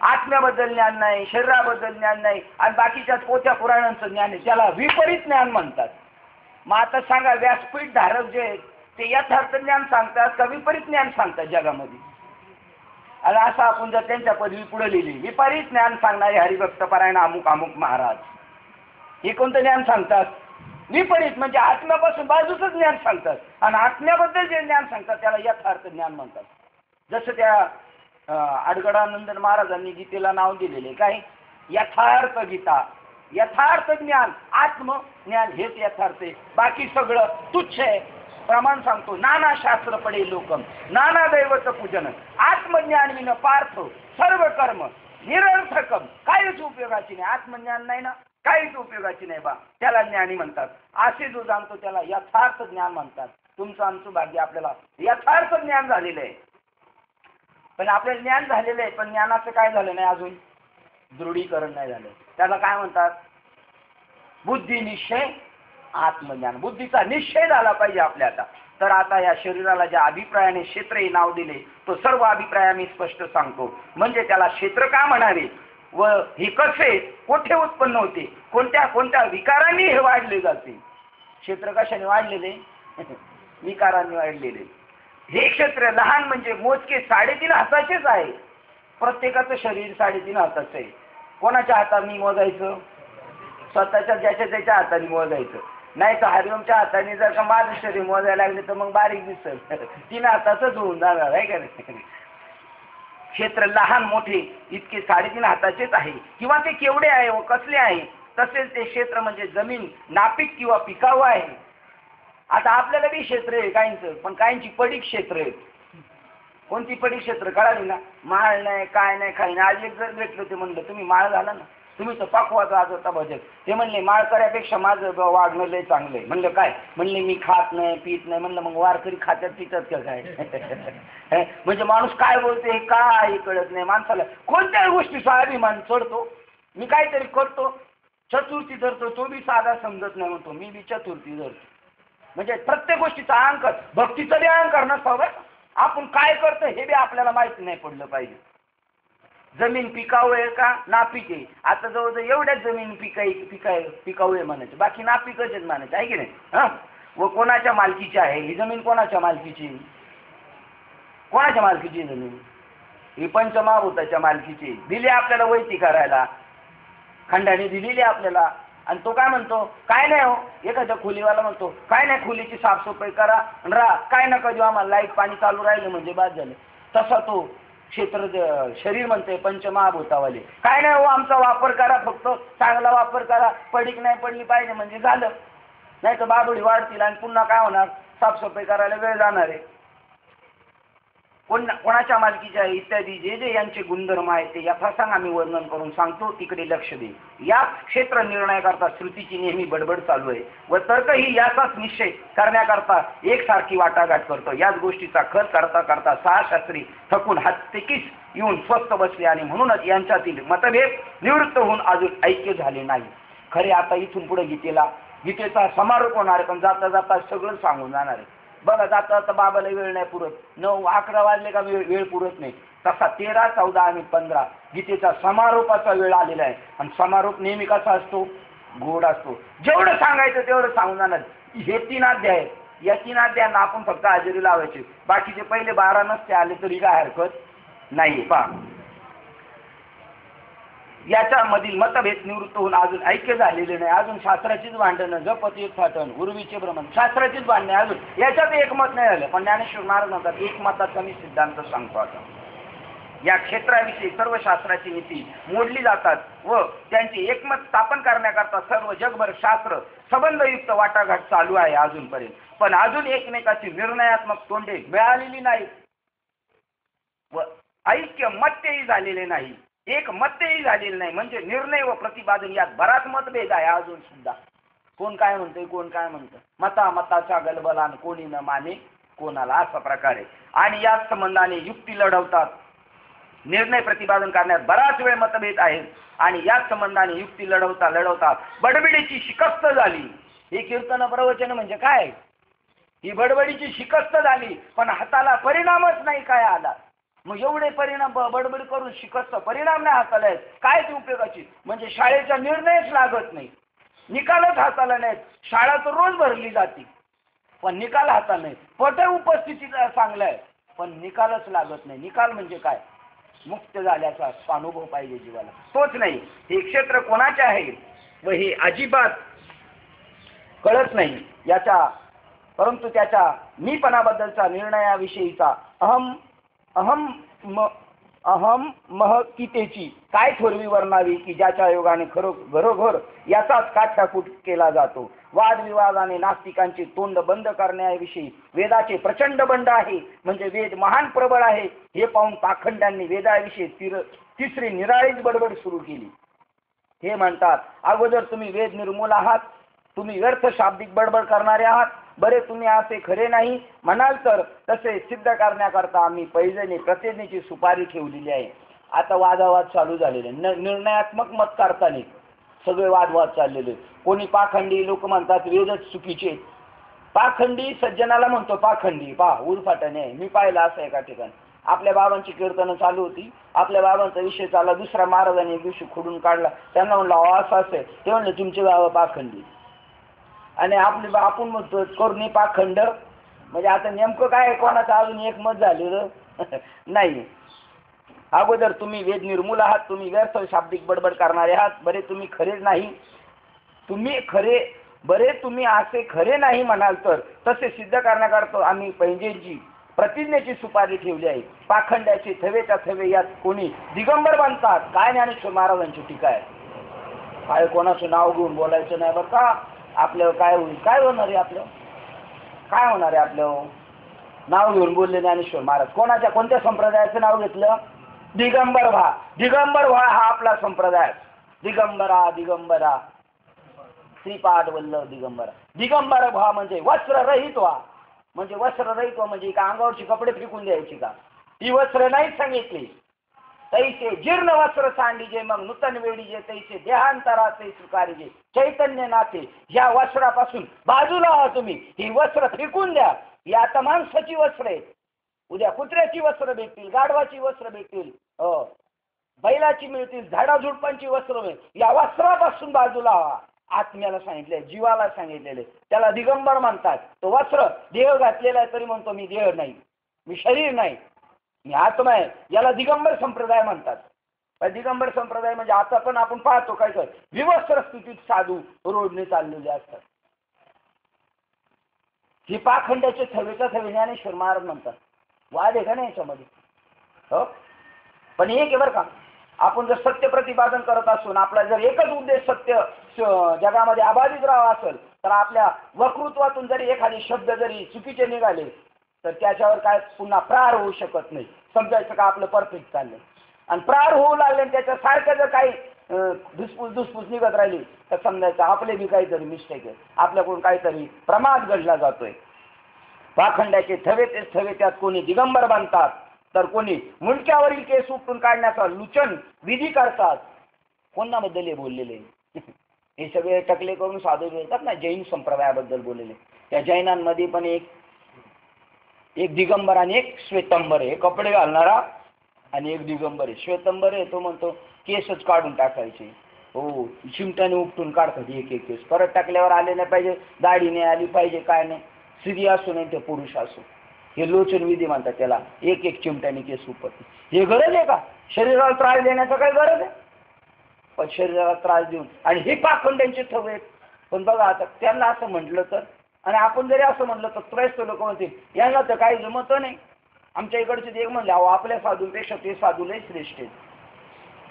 आत्म्याबद्दल ज्ञान नाही, शरीराबद्दल ज्ञान नाही आणि बाकीच्या पोथ्या पुराणांचं ज्ञान आहे त्याला विपरीत ज्ञान म्हणतात. मग आता सांगा व्यासपीठ धारक जे ते यथार्थ ज्ञान सांगतात का विपरीत ज्ञान सांगतात जगामध्ये? आणि असं आपण जर त्यांच्या पदवी पुढे लिहिली विपरीत ज्ञान सांगणारे हरिभक्त परायण अमुक अमुक महाराज, हे कोणतं ज्ञान सांगतात? विपरीत. म्हणजे आत्म्यापासून बाजूचं ज्ञान सांगतात आणि आत्म्याबद्दल जे ज्ञान सांगतात त्याला यथार्थ ज्ञान म्हणतात. जसं त्या आडगडानंदन महाराजांनी गीतेला नाव दिलेले काय? यथार्थ गीता. यथार्थ ज्ञान आत्मज्ञान हेच यथार्थ आहे. बाकी सगळं तुच्छ आहे. प्रमाण सांगतो, नाना शास्त्र पडे लोकम, नाना दैवत पूजन, आत्मज्ञान विन पार्थ सर्व कर्म निरर्थकम. काहीच उपयोगाची नाही. आत्मज्ञान नाही ना, काहीच उपयोगाची नाही बा, त्याला ज्ञानी म्हणतात. असे जो जाणतो त्याला यथार्थ ज्ञान म्हणतात. तुमचं आमचं भाग्य, आपल्याला यथार्थ ज्ञान झालेलं आहे. पण आपल्याला ज्ञान झालेलं आहे, पण ज्ञानाचं काय झालं नाही अजून, दृढीकरण नाही झालं. त्याला काय म्हणतात, बुद्धी निश्चय आत्मज्ञान. बुद्धीचा निश्चय झाला पाहिजे आपल्या. तर आता या शरीराला ज्या अभिप्रायाने क्षेत्र हे नाव दिले, तो सर्व अभिप्राय मी स्पष्ट सांगतो. म्हणजे त्याला क्षेत्र का म्हणावे व हे कसे कोठे उत्पन्न होते, कोणत्या कोणत्या विकारांनी हे वाढले जाते. क्षेत्र कशाने वाढलेले, विकारांनी वाढलेले. हे क्षेत्र लहान म्हणजे मोजके 3.5 हाताचेच आहे. प्रत्येकाचं शरीर 3.5 हाताचं आहे. कोणाच्या हाताने मोजायचं, स्वतःच्या ज्याच्या त्याच्या हाताने मोजायचं. नाही तर हरिओमच्या हाताने जर का माझं शरीर मोजायला लागले तर मग बारीक दिसेल. 3 हाताचंच होऊन जाणार आहे का नाही. क्षेत्र लहान मोठे इतके 3.5 हाताचेच आहे. किंवा ते केवढे आहे व कसले आहे, तसेच ते क्षेत्र म्हणजे जमीन नापीक किंवा पिकाऊ आहे. आता आपल्याला बी क्षेत्र आहे काहींचं, पण काहींची पडीक क्षेत्र आहे. कोणती पडीक क्षेत्र कळाली ना, माळ नाही काय नाही काही नाही. आज एक जर भेटलो ते म्हणलं तुम्ही माळ झाला ना, तुम्ही तर पाकवाचा आज होता भजन. ते म्हणले माळ करापेक्षा माझं वागणं लय चांगलं आहे. म्हणलं काय, म्हणले मी खात नाही पित नाही. म्हणलं मग वारकरी खात्यात पितात का काय. म्हणजे माणूस काय बोलते काय कळत नाही माणसाला. कोणत्याही गोष्टीचा अभिमान चढतो. मी काहीतरी करतो, चतुर्थी धरतो, तो बी साधा समजत नाही म्हणतो मी बी चतुर्थी धरतो. म्हणजे प्रत्येक गोष्टीचा अहंकार, भक्तीचा बी अहंकार नसावा. आपण काय करतो हे बी आपल्याला माहिती नाही पडलं पाहिजे. जमीन पिकाऊ आहे का नापीक आहे. आता जवळजवळ एवढ्याच जमीन पिकाऊ आहे म्हणायचं, बाकी नापीकच आहेत म्हणायचं, आहे की नाही. व कोणाच्या मालकीची आहे ही जमीन, कोणाच्या मालकीची, कोणाच्या मालकीची जमीन, ही पंचमहाभूताच्या मालकीची. दिली आपल्याला वैती करायला, खंडाने दिलेली आपल्याला. आणि तो काय म्हणतो, काय नाही हो. एखाद्या खोलीवाला म्हणतो काय नाही, खोलीची साफसफाई करा राहा, काय नका देऊ आम्हाला, लाईट पाणी चालू राहिलं म्हणजे बाद झालं. तसा तो क्षेत्र शरीर म्हणते पंचमहाभूतावाले, काय नाही हो आमचा वापर करा, फक्त चांगला वापर करा, पडीक नाही पडली पाहिजे म्हणजे झालं. नाही तर बाबडी वाढतील आणि पुन्हा काय होणार, साफसफाई करायला वेळ जाणार आहे. कोणाच्या मालकीचे आहे इत्यादी जे जे यांचे गुणधर्म आहेत ते यथासांग आम्ही वर्णन करून सांगतो. तिकडे लक्ष दे. या क्षेत्र निर्णयाकरता श्रुतीची नेहमी बडबड चालू आहे व तर्कही याचाच निश्चय करण्याकरता एकसारखी वाटाघाट करतो. याच गोष्टीचा खर करता करता 6 शास्त्री थकून हातटेकीस येऊन स्वस्थ बसले आणि म्हणूनच यांच्यातील मतभेद निवृत्त होऊन अजून ऐक्य झाले नाही. खरे आता इथून पुढे गीतेचा समारोप होणार आहे, पण जाता जाता सगळं सांगून जाणार आहे. बघा जाता जाता बाबाला वेळ नाही पुरत, 9-11 वाजले का वेळ पुरत नाही. तसा 13, 14 आणि 15 गीतेचा समारोपाचा वेळ आलेला आहे. आणि समारोप नेहमी कसा असतो, गोड असतो. जेवढं सांगायचं तेवढं सांगून जाणार. हे 3 अध्याय आहेत, या 3 अध्यायांना आपण फक्त हजेरी लावायची. बाकीचे पहिले 12 नसते आले तरी काय हरकत नाही. पहा याच्यामधील मतभेद निवृत्त होऊन अजून ऐक्य झालेले नाही. अजून शास्त्राचीच भांडणं, जपतीत फाटण, उर्वीचे भ्रमण, शास्त्राचीच भांडणे, अजून याच्यात एकमत नाही झालं. पण ज्ञानेश्वर महाराज म्हणतात एकमताचा मी सिद्धांत सांगतो. आता या क्षेत्राविषयी सर्व शास्त्राची नीती मोडली जातात व त्यांची एकमत स्थापन करण्याकरता सर्व जगभर शास्त्र संबंधयुक्त वाटाघाट चालू आहे अजूनपर्यंत. पण अजून एकमेकाची निर्णयात्मक तोंडे मिळालेली नाही व ऐक्य मत्यही झालेले नाही, एक मतही झालेले नाही. म्हणजे निर्णय व प्रतिपादन यात बराच मतभेद आहे अजून सुद्धा. कोण काय म्हणतंय, कोण काय म्हणतं, मताचा गलबलान कोणी न माने कोणाला, असा प्रकारे. आणि याच संबंधाने युक्ती लढवतात. निर्णय प्रतिपादन करण्यात बराच वेळ मतभेद आहेत आणि याच संबंधाने युक्ती लढवता बडबडीची शिकस्त झाली. हे कीर्तन प्रवचन म्हणजे काय, ही बडबडीची शिकस्त झाली, पण हाताला परिणामच नाही काय आला. मग एवढे परिणाम बडबड करून शिकस्त परिणाम नाही हाताला आहेत, काय ती उपयोगाची. म्हणजे शाळेचा निर्णयच लागत नाही, निकालच हाताला नाहीत. शाळा तर रोज भरली जाते पण निकाल हाताला नाही. पट उपस्थितीचा चांगला आहे पण निकालच लागत नाही. निकाल म्हणजे काय, मुक्त झाल्याचा अनुभव पाहिजे जीवाला, तोच नाही. हे क्षेत्र कोणाचे आहे व हे अजिबात कळत नाही याच्या, परंतु त्याच्या मीपणाबद्दलचा निर्णयाविषयीचा अहम महकितेची काय थोरवी वर्णावी की ज्याच्या योगाने घरोघर याचाच काठाकूट केला जातो. वादविवादाने नास्तिकांचे तोंड बंद करण्याविषयी वेदाचे प्रचंड बंड आहे, म्हणजे वेद महान प्रबळ आहे हे पाहून पाखंड्यांनी वेदाविषयी तिसरी निराळीच बडबड सुरू केली. हे म्हणतात, अगोदर तुम्ही वेद निर्मूल आहात, तुम्ही व्यर्थ शाब्दिक बडबड करणारे आहात. बरे, तुम्ही असे खरे नाही म्हणाल तर तसे सिद्ध करण्याकरता आम्ही पैजणे प्रतिज्ञेची सुपारी ठेवलेली आहे. आता वादावाद चालू झालेले, निर्णयात्मक मत करताना सगळे वादवाद चाललेले. कोणी पाखंडी लोक म्हणतात वेदच चुकीचे. पाखंडी सज्जनाला म्हणतो पाखंडी, उलफाटाने. मी पाहिलं असं एका ठिकाणी आपल्या बाबांची कीर्तनं चालू होती, आपल्या बाबांचा विषय चालला, दुसऱ्या महाराजांनी एक दिवशी खोडून काढला. त्यांना म्हणलं असं असे, ते म्हणले तुमचे बाबा पाखंडी. आणि आपण म्हणतो करुणी पाखंड, म्हणजे आता नेमकं काय कोणाचं अजून एक मत झालेलं नाही. अगोदर तुम्ही वेद निर्मूल आहात, तुम्ही व्यर्थ शाब्दिक बडबड करणारे आहात. बरे, तुम्ही खरेच नाही, तुम्ही खरे, बरे तुम्ही असे खरे नाही म्हणाल तर तसे सिद्ध करण्याकरता आम्ही पैंजेची प्रतिज्ञेची सुपारी ठेवली आहे. पाखंड्याचे थवेच्या थवे यात कोणी दिगंबर बांधतात. काय ज्ञानेश्वर महाराजांची टीका आहे. काय कोणाचं नाव घेऊन बोलायचं नाही बरं का. आपल्यावर काय होईल, काय होणार आहे, आपलं काय होणार आहे, आपलं नाव घेऊन बोलले ज्ञानेश्वर महाराज. कोणत्या संप्रदायाचं नाव घेतलं? दिगंबर व्हा. दिगंबर व्हा हा आपला संप्रदाय. दिगंबरा दिगंबरा श्रीपाद वल्लभ दिगंबरा. दिगंबर व्हा म्हणजे वस्त्ररहित व्हा. म्हणजे वस्त्ररहित व्हा म्हणजे का अंगावरची कपडे फेकून द्यायची का? ही वस्त्र नाहीच सांगितली. तैसे जीर्ण वस्त्र सांडीजे मग नूतन वेडीजे, तैसे देहांतराचे स्वीकारीजे चैतन्य नाते. ह्या वस्त्रापासून बाजूला व्हा तुम्ही. ही वस्त्र फेकून द्या. ही आता माणसाची वस्त्र आहेत. उद्या कुत्र्याची वस्त्र भेटतील, गाढवाची वस्त्र भेटतील, बैलाची मिळतील, झाडाझुडपांची वस्त्र मिळतील. या वस्त्रापासून बाजूला व्हा. आत्म्याला सांगितले, जीवाला सांगितलेले, त्याला दिगंबर म्हणतात. तो वस्त्र देह घातलेला आहे तरी म्हणतो मी देह नाही, मी शरीर नाही, मी आत्मा आहे. याला दिगंबर संप्रदाय म्हणतात. दिगंबर संप्रदाय म्हणजे आता पण आपण पाहतो काय कर विवस्त्र स्थितीत साधू रोडने चाललेले असतात. ही पाखंड्याचे थवेच्या थवे ज्ञानेश्वर महाराज म्हणतात. वाद आहे का नाही याच्यामध्ये? हो, पण एक आहे बरं का, आपण जर सत्य प्रतिपादन करत असून आपला जर एकच उद्देश सत्य जगामध्ये अबाधित राहावा असेल तर आपल्या वक्तृत्वातून जरी एखादे शब्द जरी चुकीचे निघाले तर त्याच्यावर काय पुन्हा प्रार होऊ शकत नाही. समजायचं का आपलं परफेक्ट चाललंय, आणि प्रार होऊ लागले आणि त्याच्या सारखं जर काही धुसफूस निघत राहिली तर समजायचं आपले बी काहीतरी मिस्टेक आहे, आपल्याकडून काहीतरी प्रमाद घडला जातोय. पाखंड्याचे थवे तेच थवे त्यात कोणी दिगंबर बांधतात तर कोणी मुंडक्यावरील केस उपटून काढण्याचा लुचन विधी करतात. कोणाबद्दल हे बोललेले? हे सगळे टकले करून साधू बोलतात ना, जैन संप्रदायाबद्दल बोललेले. त्या जैनांमध्ये पण एक दिगंबर आणि एक श्वेतंबर आहे. कपडे घालणारा आणि एक दिगंबर आहे. श्वेतंबर आहे तो म्हणतो केसच काढून टाकायचे. हो, चिमट्याने उपटून काढतात एक एक केस. परत टाकल्यावर आले नाही पाहिजे, दाढी नाही आली पाहिजे, काय नाही. स्त्री असो नाही ते पुरुष असो, हे लोचन विधी म्हणतात त्याला. एक एक चिमट्याने केस उपटते. हे गरज आहे का? शरीराला त्रास देण्याचं काय गरज आहे? पण शरीराला त्रास देऊन आणि हे पाखंड्यांचे थवे. पण बघा आता त्यांना असं म्हटलं तर, आणि आपण जरी असं म्हटलं तर त्रयस्थ लोक म्हणतील यांना तर काही जमत नाही. आमच्या इकडचे ते म्हणले अहो आपल्या साधूंपेक्षा ते साधू लय श्रेष्ठ आहेत.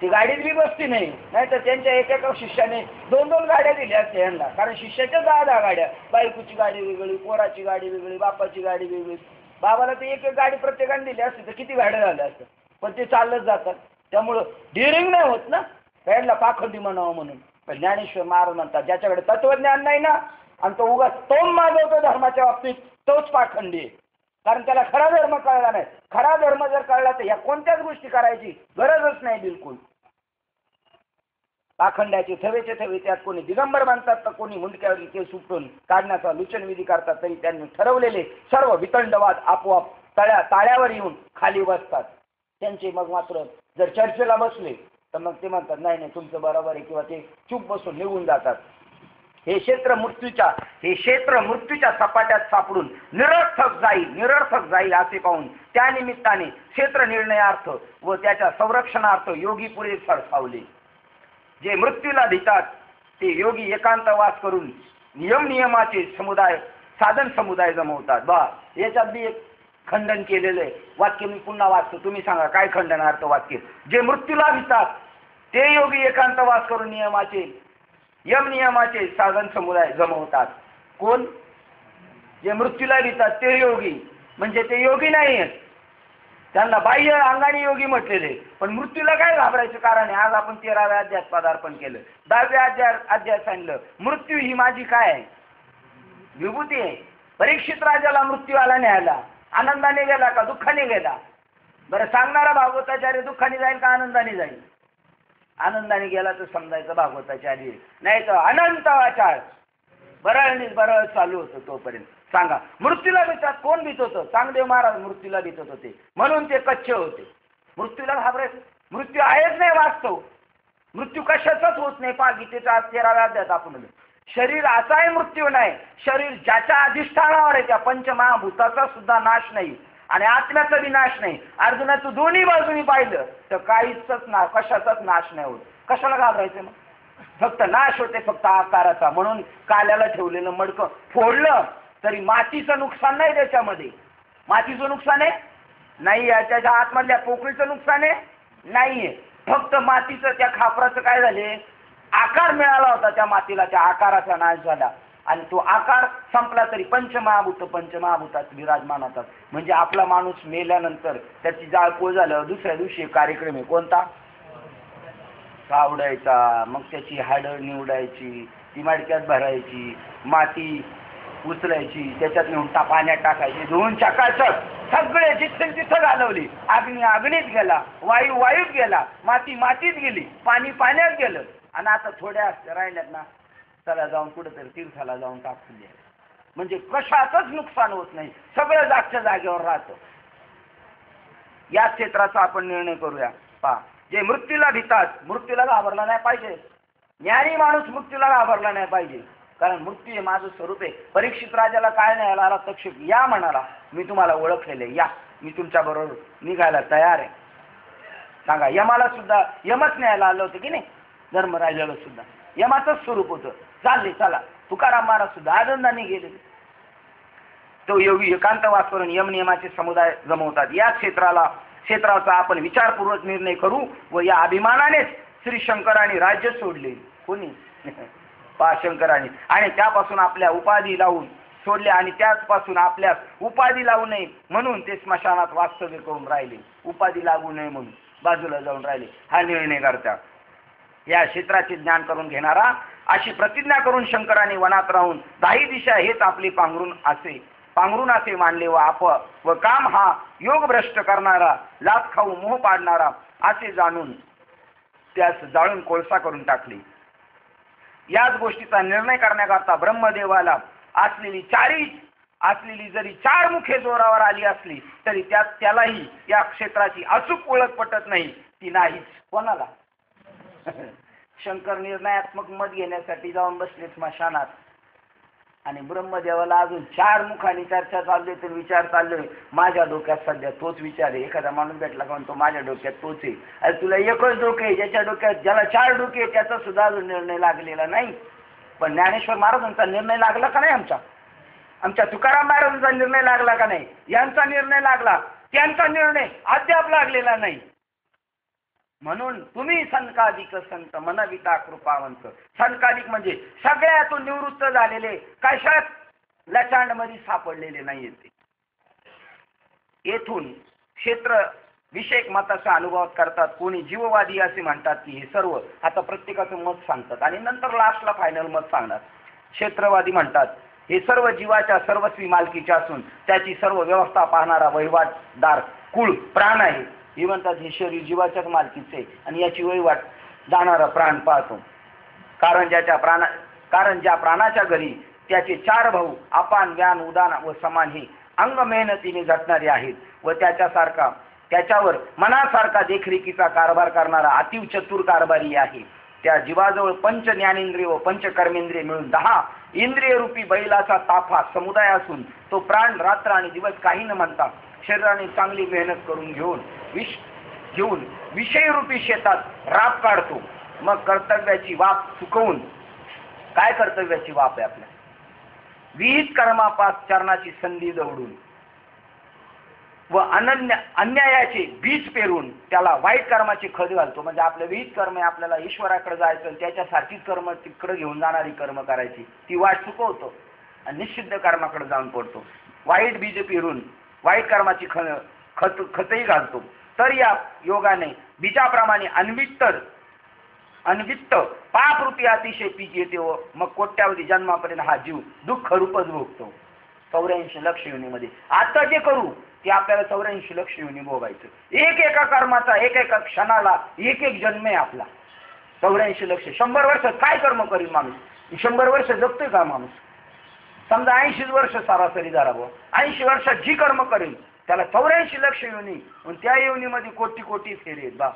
ती गाडीत बी बसती नाही, नाहीतर त्यांच्या एका शिष्याने 2-2 गाड्या दिल्या असत्या यांना. कारण शिष्याच्या 10-10 गाड्या, बायकोची गाडी वेगळी, पोराची गाडी वेगळी, बापाची गाडी वेगळी. बाबाला तर एक गाडी प्रत्येकाने दिली असती तर किती गाड्या झाल्या असत्या. पण ते चालत जातात. त्यामुळं डिरिंग नाही होत ना, यांना पाखंडी म्हणावं म्हणून. पण ज्ञानेश्वर महाराज म्हणतात ज्याच्याकडे तत्वज्ञान नाही ना आणि तो उगाच तोंड मागवतो धर्माच्या बाबतीत, तोच पाखंडी आहे. कारण त्याला खरा धर्म कळला नाही. खरा धर्म जर कळला तर या कोणत्याच गोष्टी करायची गरजच नाही बिलकुल. पाखंड्याचे थवेचे थवे त्यात कोणी दिगंबर बांधतात तर कोणी मुंडक्यावर केस उपटून काढण्याचा लुचन विधी करतात. तरी त्यांनी ठरवलेले सर्व वितंडवाद आपोआप ताळ्यावर येऊन खाली बसतात. त्यांचे मग मात्र जर चर्चेला बसले तर मग ते म्हणतात नाही नाही तुमचं बरोबर आहे, किंवा ते चूप बसून निघून जातात. हे क्षेत्र मृत्यूच्या सपाट्यात सापडून निरर्थक जाईल असे पाहून त्या निमित्ताने क्षेत्र निर्णयार्थ व त्याच्या संरक्षणार्थ योगी पुढे सरसावले. जे मृत्यूला भितात ते योगी एकांतवास करून नियमाचे साधन समुदाय जमवतात. याच्यात बी एक खंडन केलेलं आहे. वाक्य मी पुन्हा वाचतो, तुम्ही सांगा काय खंडनार्थ वाक्य. जे मृत्यूला भितात ते योगी एकांतवास करून नियमाचे यम नियमाचे साधन समुदाय जमवतात. कोण? जे मृत्यूला भीतात ते योगी. म्हणजे ते योगी नाही आहेत, त्यांना बाह्य अंगाने योगी म्हटलेले, पण मृत्यूला काय घाबरायचं कारण आहे? आज आपण 13व्या अध्यायात पदार्पण केलं. 10व्या अध्यायात सांगितलं मृत्यू ही माझी काय आहे? विभूती आहे. परीक्षित राजाला मृत्यू आला न्यायला, आनंदाने गेला का दुःखाने गेला? बरं, सांगणारा भागवताचार्य दुःखाने जाईल का आनंदाने जाईल? आनंदाने गेला तर समजायचं भागवताचार्य, नाही तर अनंत आचार बरळ चालू होतं तोपर्यंत. सांगा, मृत्यूला भीतात कोण भीत होतं? चांगदेव महाराज मृत्यूला भीतत होते, म्हणून ते कच्चे होते. मृत्यूला घाबरायचं? मृत्यू आहेच नाही वास्तव. मृत्यू कशाचाच होत नाही. पहा गीतेचा 13व्या अध्यायात आपण शरीर असा आहे मृत्यू नाही. शरीर ज्याच्या अधिष्ठानावर आहे त्या पंचमहाभूताचा सुद्धा नाश नाही आणि आत्म्याचा बी नाश नाही. अर्जुनाचं दोन्ही बाजूनी पाहिलं तर काहीच कशाचाच नाश नाही होत. कशाला घाबरायचं मग? फक्त नाश होते फक्त आकाराचा. म्हणून काल्याला ठेवलेलं मडकं फोडलं तरी मातीचं नुकसान नाही त्याच्यामध्ये. मातीचं नुकसान आहे नाही आहे, त्याच्या आतमधल्या पोकळीचं नुकसान आहे नाहीये. फक्त मातीचं त्या खापराचं काय झाले, आकार मिळाला होता त्या मातीला, त्या आकाराचा नाश झाला आणि तो आकार संपला तरी पंचमहाभूतात विराजमान होतात. म्हणजे आपला माणूस मेल्यानंतर त्याची जाळपोळ झाल्यावर दुसऱ्या दिवशी कार्यक्रम आहे कोणता? सावडायचा. मग त्याची हाडं निवडायची, ती मडक्यात भरायची, माती उचलायची, त्याच्यात नेऊन पाण्यात टाकायची, धुवून चकाचक सगळे जिथे तिथं घालवली. अग्नी अग्नीत गेला, वायू वायूत गेला, माती मातीत गेली, पाणी पाण्यात गेलं. आणि आता थोड्या राहिल्यात ना, चला जाऊन कुठेतरी तीर्थाला जाऊन टाकून द्या. म्हणजे कशाचंच नुकसान होत नाही, सगळं जागच्या जागेवर राहतं. या क्षेत्राचा आपण निर्णय करूया. पहा, जे मृत्यूला भीतात, मृत्यूला घाबरला नाही पाहिजे. ज्ञानी माणूस मृत्यूला घाबरला नाही पाहिजे, कारण मृत्यू हे माझं स्वरूप आहे. परीक्षित राजाला काय न्यायला आला तक्षक? या म्हणाला, मी तुम्हाला ओळखलेले, या, मी तुमच्या बरोबर निघायला तयार आहे. सांगा, यमाला सुद्धा यमच न्यायला आलं होतं की नाही? धर्मराजाला सुद्धा यमाचंच स्वरूप होतं. चालले चला, तुकाराम महाराज सुद्धा आनंदाने गेले. तो योगी एकांतवास करून यम नियमाचे समुदाय जमवतात. या क्षेत्राचा आपण विचारपूर्वक निर्णय करू व या अभिमानानेच श्री शंकरांनी राज्य सोडले. कोणी? पा शंकरांनी. आणि त्यापासून आपल्या उपाधी लावून सोडले आणि त्याचपासून आपल्या उपाधी लावू नये म्हणून ते स्मशानात वास्तव्य करून राहिले. उपाधी लागू नये म्हणून बाजूला जाऊन राहिले. हा निर्णय करता या क्षेत्राचे ज्ञान करून घेणारा अशी प्रतिज्ञा करून शंकराने वनात राहून 10 दिशा हेच आपले पांघरून असे मानले व काम हा योग भ्रष्ट करणारा, लाच खाऊ मोह पाडणारा असे जाणून त्यास जाळून कोळसा करून टाकले. याच गोष्टीचा निर्णय करण्याकरता ब्रह्मदेवाला असलेली जरी 4 मुखे जोरावर आली असली तरी त्यालाही या क्षेत्राची अचूक ओळख पटत नाही. ती नाहीच. कोणाला? शंकर निर्णयात्मक मत घेण्यासाठी जाऊन बसले स्मशानात आणि ब्रह्मदेवाला अजून 4 मुखांनी चर्चा चालली तर विचार चाललोय. माझ्या डोक्यात सध्या तोच विचार आहे. एखादा माणूस भेटला का म्हणतो माझ्या डोक्यात तोच आहे. अरे तुला एकच डोके आहे, ज्याच्या डोक्यात ज्याला 4 डोके आहे त्याचा सुद्धा अजून निर्णय लागलेला नाही. पण ज्ञानेश्वर महाराजांचा निर्णय लागला का नाही? आमच्या तुकाराम महाराजांचा निर्णय लागला का नाही? यांचा निर्णय लागला, त्यांचा निर्णय अद्याप लागलेला नाही. म्हणून तुम्ही संकालिक संत मनविता कृपावंत. संकालिक म्हणजे सगळ्यातून निवृत्त झालेले, कशात लचांड मध्ये सापडलेले नाहीये. ते येथून क्षेत्र विषयक मताचा अनुभव करतात. कोणी जीववादी असे म्हणतात की हे सर्व, आता प्रत्येकाचं मत सांगतात आणि नंतर लास्टला फायनल मत सांगतात. क्षेत्रवादी म्हणतात हे सर्व जीवाच्या सर्वस्वी मालकीचे असून त्याची सर्व व्यवस्था पाहणारा वहिवाटदार कुळ प्राण आहे. हे म्हणतात हे शरीर जीवाच्याच मालकीचे आणि याची वहिवाट जाणारा प्राण पाहतो. कारण ज्या प्राणाच्या घरी त्याचे 4 भाऊ अपान, व्यान, उदान व समान हे अंग मेहनतीने झटणारे आहेत व त्याच्यावर मनासारखा देखरेखीचा कारभार करणारा अतिव चतुर कारभारी आहे. त्या जीवाजवळ 5 ज्ञानेंद्रिय व 5 कर्मेंद्रिय मिळून 10 इंद्रिय रूपी बैलाचा ताफा समुदाय असून तो प्राण रात्र आणि दिवस काही न म्हणता शरीराने चांगली मेहनत करून घेऊन विषयरूपी शेतात राब काढतो. मग कर्तव्याची वाप चुकवून, काय कर्तव्याची वाप आहे आपल्या? विहित कर्मापास चरणाची संधी दवडून व अन्यायाचे बीज पेरून त्याला वाईट कर्माची खत घालतो. म्हणजे आपलं विहित कर्म आहे, आपल्याला ईश्वराकडे जायचं, त्याच्यासारखीच कर्म तिकडे घेऊन जाणारी कर्म करायची, ती वाट चुकवतो आणि निषिद्ध कर्माकडे जाऊन पडतो. वाईट बीज पेरून वाईट कर्माची खतही घालतो. तर या योगाने बीजाप्रमाणे अनवित्त पापरूपी अतिशय पीक येते व मग कोट्यावधी जन्मापर्यंत हा जीव दुःख रूपच भोगतो. 84 लक्ष योनीमध्ये आता जे करू ते आपल्याला 84 लक्ष योनी भोगायचं. एक एका कर्माचा एक एका क्षणाला एक एक जन्म आहे आपला. 84 लक्ष 100 वर्ष काय कर्म करील माणूस? 100 वर्ष जगतोय का माणूस? समजा 80 वर्ष सरासरी धरावं, 80 वर्षात जी कर्म करेल त्याला 84 लक्ष योनी, त्या योनीमध्ये कोटी कोटी फेरे बा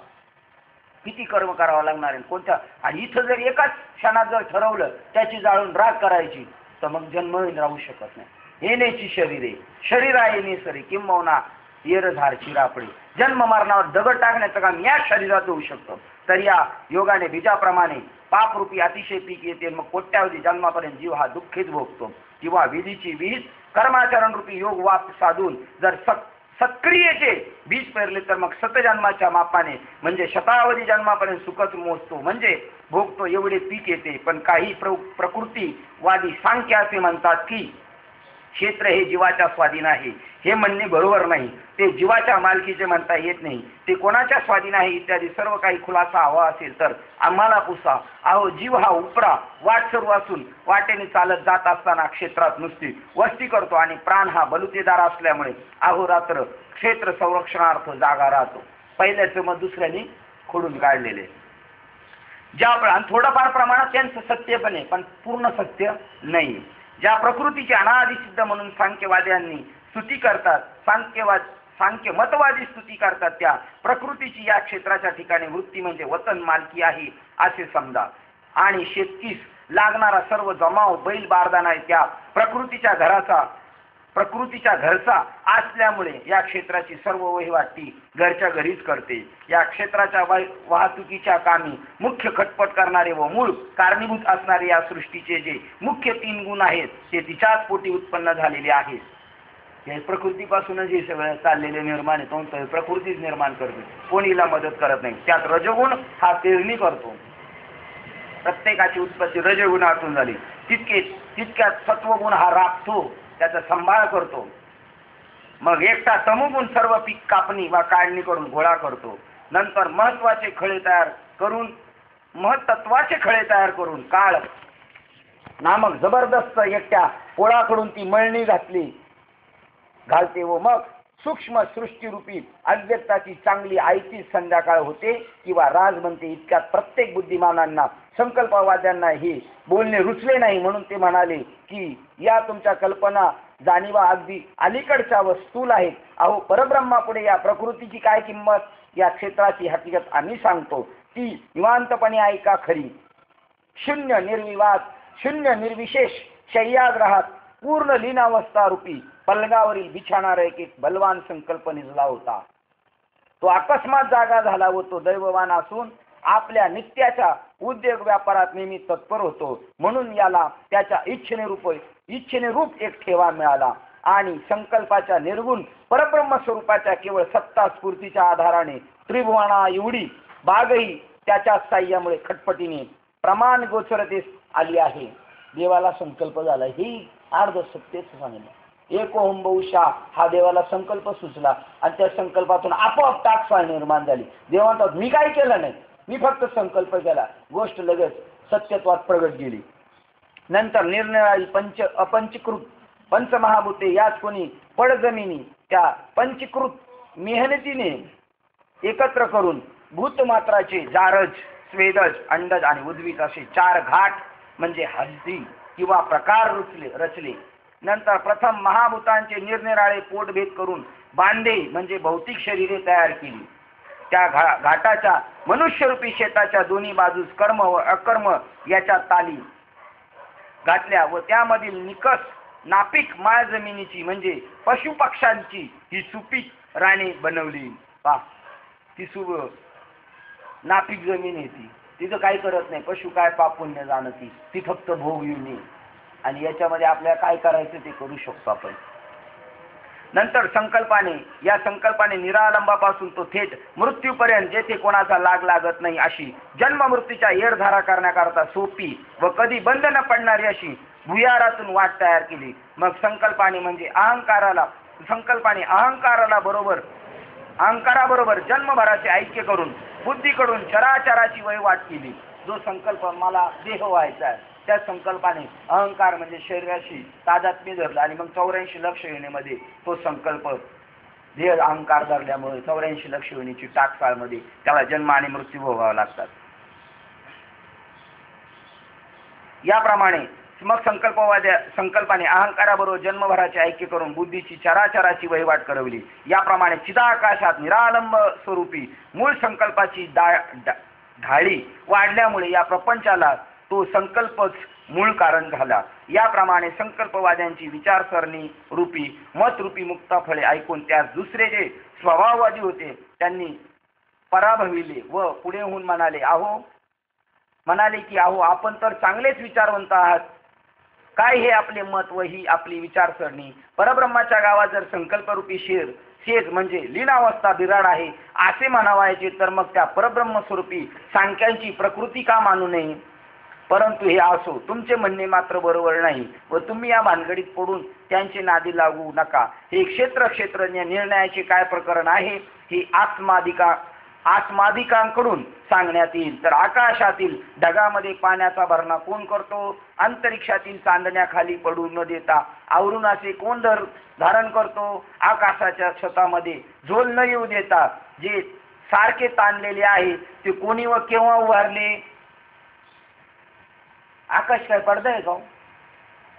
किती कर्म करावं लागणार आहे कोणत्या. आणि इथं जर एकाच क्षणात जर ठरवलं त्याची जाळून राग करायची तर मग जन्म राहू शकत नाही. येण्याची शरीरे शरीर आहे नेसरी किंबहुना येरझार चिरापडे. जन्म मरणावर दगड टाकण्याचं काम या शरीरात होऊ शकतं. तर या योगाने बीजाप्रमाणे पापरूपी अतिशय पीक येते, मग कोट्यावधी जन्मापर्यंत जीव हा दुःखीत भोगतो. किंवा विधीची विहित कर्माचरण रूपी योग वाप साधून जर सक्रियेचे बीज पेरले तर मग शतजन्माच्या मापाने म्हणजे शतावधी जन्मापर्यंत सुखच मोजतो, म्हणजे भोगतो एवढे पीक येते. पण काही प्रकृतीवादी सांख्य असे म्हणतात की क्षेत्र हे जीवाच्या स्वाधीन आहे. हे म्हणणे बरोबर नाही. ते जीवाच्या मालकीचे म्हणता येत नाही. ते कोणाच्या स्वाधीन आहे इत्यादी सर्व काही खुलासा हवा असेल तर आम्हाला पुसा. अहो जीव हा उपरा वाट सुरू असून वाटेने चालत जात असताना क्षेत्रात नुसती वस्ती करतो आणि प्राण हा बलुतेदार असल्यामुळे अहोरात्र क्षेत्र संरक्षणार्थ जागा राहतो. पहिल्याचं मग दुसऱ्याने खोडून काढलेले. ज्या थोडंफार प्रमाणात त्यांचं सत्य पण आहे पण पूर्ण सत्य नाही. ज्या प्रकृतीची अनादि सिद्ध म्हणून सांख्यवाद्यांनी स्तुती करतात, सांख्य मतवादी स्तुती करतात, त्या प्रकृतीची या क्षेत्राच्या ठिकाणी वृत्ती म्हणजे वतन मालकी आहे असे समजा. आणि शेतकीस लागणारा सर्व जमाव बैल बारदाना आहे त्या प्रकृतीच्या घरचा असल्यामुळे या क्षेत्राची सर्व वहिवाटी घरच्या घरीच करते. या क्षेत्राच्या वाहतुकीच्या कामी मुख्य खटपट करणारे व मूळ कारणीभूत असणारे या सृष्टीचे जे मुख्य 3 गुण आहेत ते तिच्याच पोटी उत्पन्न झालेले आहेत. हे प्रकृतीपासूनच हे सगळं चाललेले निर्माण आहे. प्रकृतीच निर्माण करते, कोणीला मदत करत नाही. त्यात रजगुण हा पेरणी करतो. प्रत्येकाची उत्पत्ती रजगुणातून झाली. तितक्यात सत्वगुण हा राखतो, त्याचा सांभाळ करतो. मग एकटा तमोगुण सर्व पीक कापणी वा काढणी करून गोळा करतो. नंतर महत्त्वाचे खळे तयार करून काळ नामक जबरदस्त एकट्या पोळाकडून ती मळणी घालते व मग सूक्ष्म सृष्टीरूपी अव्यक्ताची चांगली आयती संध्याकाळ होते किंवा राज बनते. इतक्यात प्रत्येक बुद्धिमानांना संकल्पवाद्यांना हे बोलणे रुचले नाही, म्हणून ते म्हणाले की या तुमच्या कल्पना जाणीवा अगदी अलीकडच्या व स्थूल आहेत. अहो परब्रह्मापुढे या प्रकृतीची काय किंमत? या क्षेत्राची हकीकत आम्ही सांगतो, ती निवांतपणे ऐका खरी. शून्य निर्विवाद शून्य निर्विशेष शय्याग्रहात पूर्ण लीनावस्था रूपी पलंगावरील बिछाणार एक बलवान संकल्प निजला होता. तो अकस्मात जागा झाला व तो दैववान असून आपल्या नित्याच्या उद्योग व्यापारात नेहमी तत्पर होतो. म्हणून याला त्याच्या इच्छेने रूप एक ठेवा मिळाला आणि संकल्पाच्या निर्गुण परब्रह्म स्वरूपाच्या केवळ सत्ता स्फूर्तीच्या आधाराने त्रिभुवना एवढी बागही त्याच्या साह्यामुळे खटपटीने प्रमाण गोचरतेस आली आहे. देवाला संकल्प झाला, ही अर्ध सत्यच सांगितलं. एकोहम बहुशा हा देवाला संकल्प सुचला आणि त्या संकल्पातून आपोआप टाकसाळ निर्माण झाली. देवा म्हणतात मी काय केलं नाही, मी फक्त संकल्प केला. गोष्ट लगेच सत्यत्वात प्रगट गेली. नंतर निरनिराळी अपंचीकृत पंचमहाभूते याच कोणी पडजमिनी त्या पंचीकृत मेहनतीने एकत्र करून भूतमात्राचे जारज, स्वेदज, अंडज आणि उद्भिद असे 4 घाट म्हणजे हद्दी किंवा प्रकार रचले. नंतर प्रथम महाभूतांचे निरनिराळे पोटभेद करून बांधे म्हणजे भौतिक शरीरे तयार केली. त्या घाटाच्या मनुष्यरूपी शेताच्या दोन्ही बाजूस कर्म व अकर्म याच्या ताली घातल्या व त्यामधील निकस नापिक माळ जमिनीची म्हणजे पशुपक्ष्यांची ही सुपीक राणे बनवली. ती नापिक जमीन आहे, तिथं काय करत नाही. पशु काय पाप पुण्य जाणती, ती फक्त भोग येणे आणि याच्यामध्ये आपल्याला काय करायचं ते करू शकतो आपण. नंतर संकल्पाने, या संकल्पाने निरालंबापासून तो थेट मृत्यूपर्यंत जेथे कोणाचा लाग लागत नाही अशी जन्म मृत्यूच्या येरधारा करण्याकरता सोपी व कधी बंद न पडणारी अशी भुयारातून वाट तयार केली. मग संकल्पाने म्हणजे अहंकाराबरोबर जन्मभराचे ऐक्य करून बुद्धीकडून चराचराची वहिवाट केली. जो संकल्प मला देह व्हायचा आहे त्या संकल्पाने अहंकार म्हणजे शरीराशी तादात्म्य धरलं आणि मग 84 लक्ष योनीमध्ये तो संकल्प देह अहंकार धरल्यामुळे 84 लक्ष योनीची टाकसाळमध्ये त्याला जन्म आणि मृत्यू भोगावा लागतात. याप्रमाणे मग संकल्पाने अहंकाराबरोबर जन्मभराचे ऐक्य करून बुद्धीची चराचराची वहिवाट करवली. याप्रमाणे चिदाकाशात निरालंब स्वरूपी मूळ संकल्पाची ढाळी वाढल्यामुळे या प्रपंचाला तो संकल्पच मूळ कारण झाला. याप्रमाणे संकल्पवाद्यांची विचारसरणी रूपी मतरूपी मुक्ताफळे ऐकून त्यास दुसरे जे स्वभाववादी होते त्यांनी पराभविले व पुढे होऊन म्हणाले की अहो आपण तर चांगलेच विचारवंत आहात. काय हे आपले मत व ही आपली विचारसरणी? परब्रह्माच्या गावात जर संकल्परूपी शेज म्हणजे लीनावस्था बिराड आहे असे म्हणावायचे तर मग त्या परब्रह्म स्वरूपी सांख्यांची प्रकृती का मानू नये? परंतु हे असो, तुमचे म्हणणे मात्र बरोबर नाही व तुम्ही या भानगडीत पडून त्यांचे नादी लागू नका. हे क्षेत्रज्ञ निर्णयाचे काय प्रकरण आहे हे आस्मादिकांकडून सांगण्यात येईल. तर आकाशातील ढगामध्ये पाण्याचा भरणा कोण करतो? अंतरिक्षातील चांदण्याखाली पडू न देता आवरून असे कोण धारण करतो? आकाशाच्या छतामध्ये झोल न येऊ देता जे सारखे ताणलेले आहे ते कोणी व केव्हा उभारले? आकाश काय पडदा आहे का?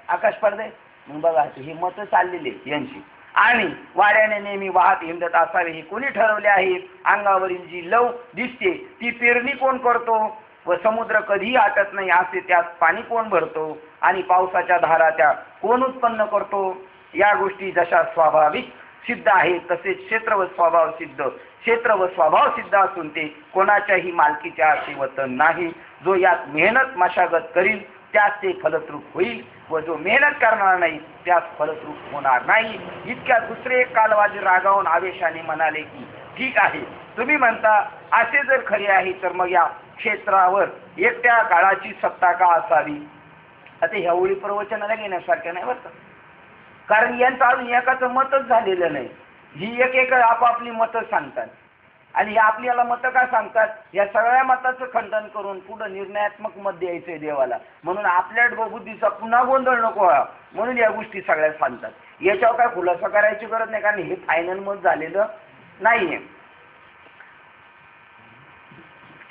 आकाश पडदा आहे? मग बघा ही मतं चाललेली यांची. आणि वाऱ्याने नेहमी वाहत हिंडत असावे हे कोणी ठरवले आहे? अंगावरील जी लव दिसते ती पेरणी कोण करतो? व समुद्र कधीही आटत नाही असे त्यात पाणी कोण भरतो? आणि पावसाच्या धारा त्या कोण उत्पन्न करतो? या गोष्टी जशा स्वाभाविक सिद्ध आहे तसेच क्षेत्र व स्वभाव सिद्ध असून ते कोणाच्याही मालकीच्या अर्थी नाही. जो यात मेहनत मशागत करील त्यास ते फलद्रूप होईल व जो मेहनत करणार नाही त्यास फलद्रूप होणार नाही. इतक्या दुसरे एक कालवादी रागावून आवेशाने म्हणाले की ठीक आहे, तुम्ही म्हणता असे जर खरे आहे तर मग या क्षेत्रावर एकट्या काळाची सत्ता का असावी? आता ह्या ओळी प्रवचनाला घेण्यासारख्या नाही बरं, कारण यांचं अजून एकाचं मतच झालेलं नाही. ही एक आपापली मतं सांगतात आणि आपल्याला मतं का सांगतात? या सगळ्या मताचं खंडन करून पुढं निर्णयात्मक मत द्यायचंय देवाला, म्हणून आपल्या बुद्धीचा पुन्हा गोंधळ नको म्हणून या गोष्टी सगळ्या सांगतात. याच्यावर काय खुलासा करायची गरज नाही, कारण हे फायनल मत झालेलं नाहीये.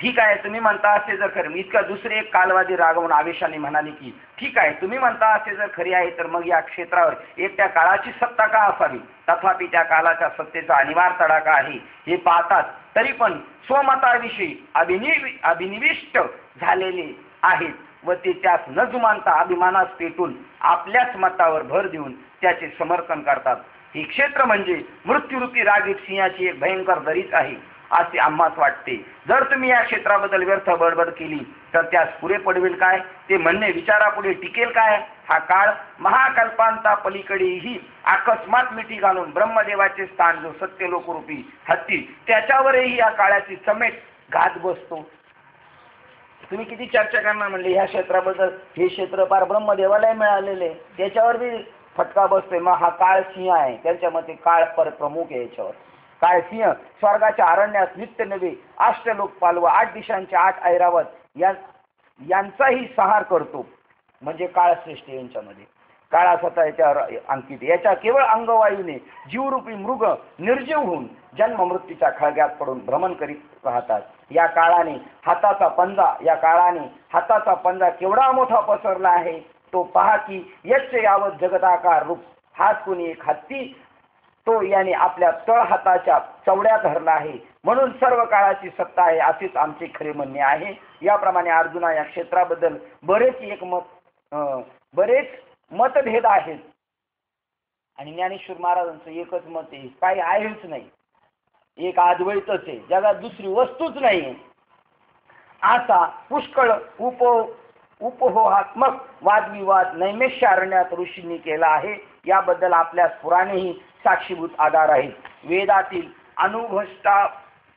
ठीक आहे, तुम्ही म्हणता असे जर खरे, इतका दुसरे एक कालवादी रागवून आवेशाने म्हणाले की ठीक आहे, तुम्ही म्हणता असे जर खरे आहे तर मग या क्षेत्रावर एकट्या काळाची सत्ता का असावी? तथापि त्या काळाच्या सत्तेचा अनिवार्य तडाखा आहे हे पाहतात तरी पण स्वमताविषयी अभिनिविष्ट झालेले आहेत व ते त्यास न जुमानता अभिमानास पेटून आपल्याच मतावर भर देऊन त्याचे समर्थन करतात. हे क्षेत्र म्हणजे मृत्यूरूपी रागीत सिंहाची एक भयंकर दरीच आहे असे आम्हास वाटते. जर तुम्ही या क्षेत्राबद्दल व्यर्थ बडबड केली तर त्यास पुरे पडवेल काय? ते म्हणणे विचारापुढे टिकेल काय? हा काळ महाकल्पांता पलीकडेही अकस्मात मिठी घालून ब्रह्मदेवाचे स्थान जो सत्यलोकरूपी हत्ती त्याच्यावरही या काळाची समेट घात बसतो. तुम्ही किती चर्चा करणार म्हणले ह्या क्षेत्राबद्दल? हे क्षेत्र पार ब्रह्मदेवालाही मिळालेले, त्याच्यावर बी फटका बसतोय. मग हा काळ सिंह आहे, त्यांच्या मते काळ प्रमुख आहे. याच्यावर काळ सिंह स्वर्गाच्या अरण्यात नित्य नवे अष्टलोक पालव 8 दिशांचे 8 ऐरावत यांचाही संहार करतो. म्हणजे काळ श्रेष्ठ यांच्यामध्ये काळा स्वतः याच्यावर अंकित. याच्या केवळ अंगवायूने जीवरूपी मृग निर्जीव होऊन जन्म मृत्यूच्या खळग्यात पडून भ्रमण करीत राहतात. या काळाने हाताचा पंजा केवढा मोठा पसरला आहे तो पहा की यच्च यावत जगदाकार रूप हात कोणी एक हत्ती तो याने आपल्या तळ हाताच्या चवड्या धरला आहे, म्हणून सर्व काळाची सत्ता आहे असेच आमचे खरे म्हणणे आहे. याप्रमाणे अर्जुना या क्षेत्राबद्दल बरेच मतभेद आहेत आणि ज्ञानेश्वर महाराजांचं एकच मत आहे, काही आहेच नाही, एक अद्वैतच आहे, जगात दुसरी वस्तूच नाही. असा पुष्कळ उपहोहात्मक वादविवाद नैमिषारण्यात ऋषींनी केला आहे. याबद्दल आपल्या पुराणेही साक्षीभूत आधार आहेत. वेदातील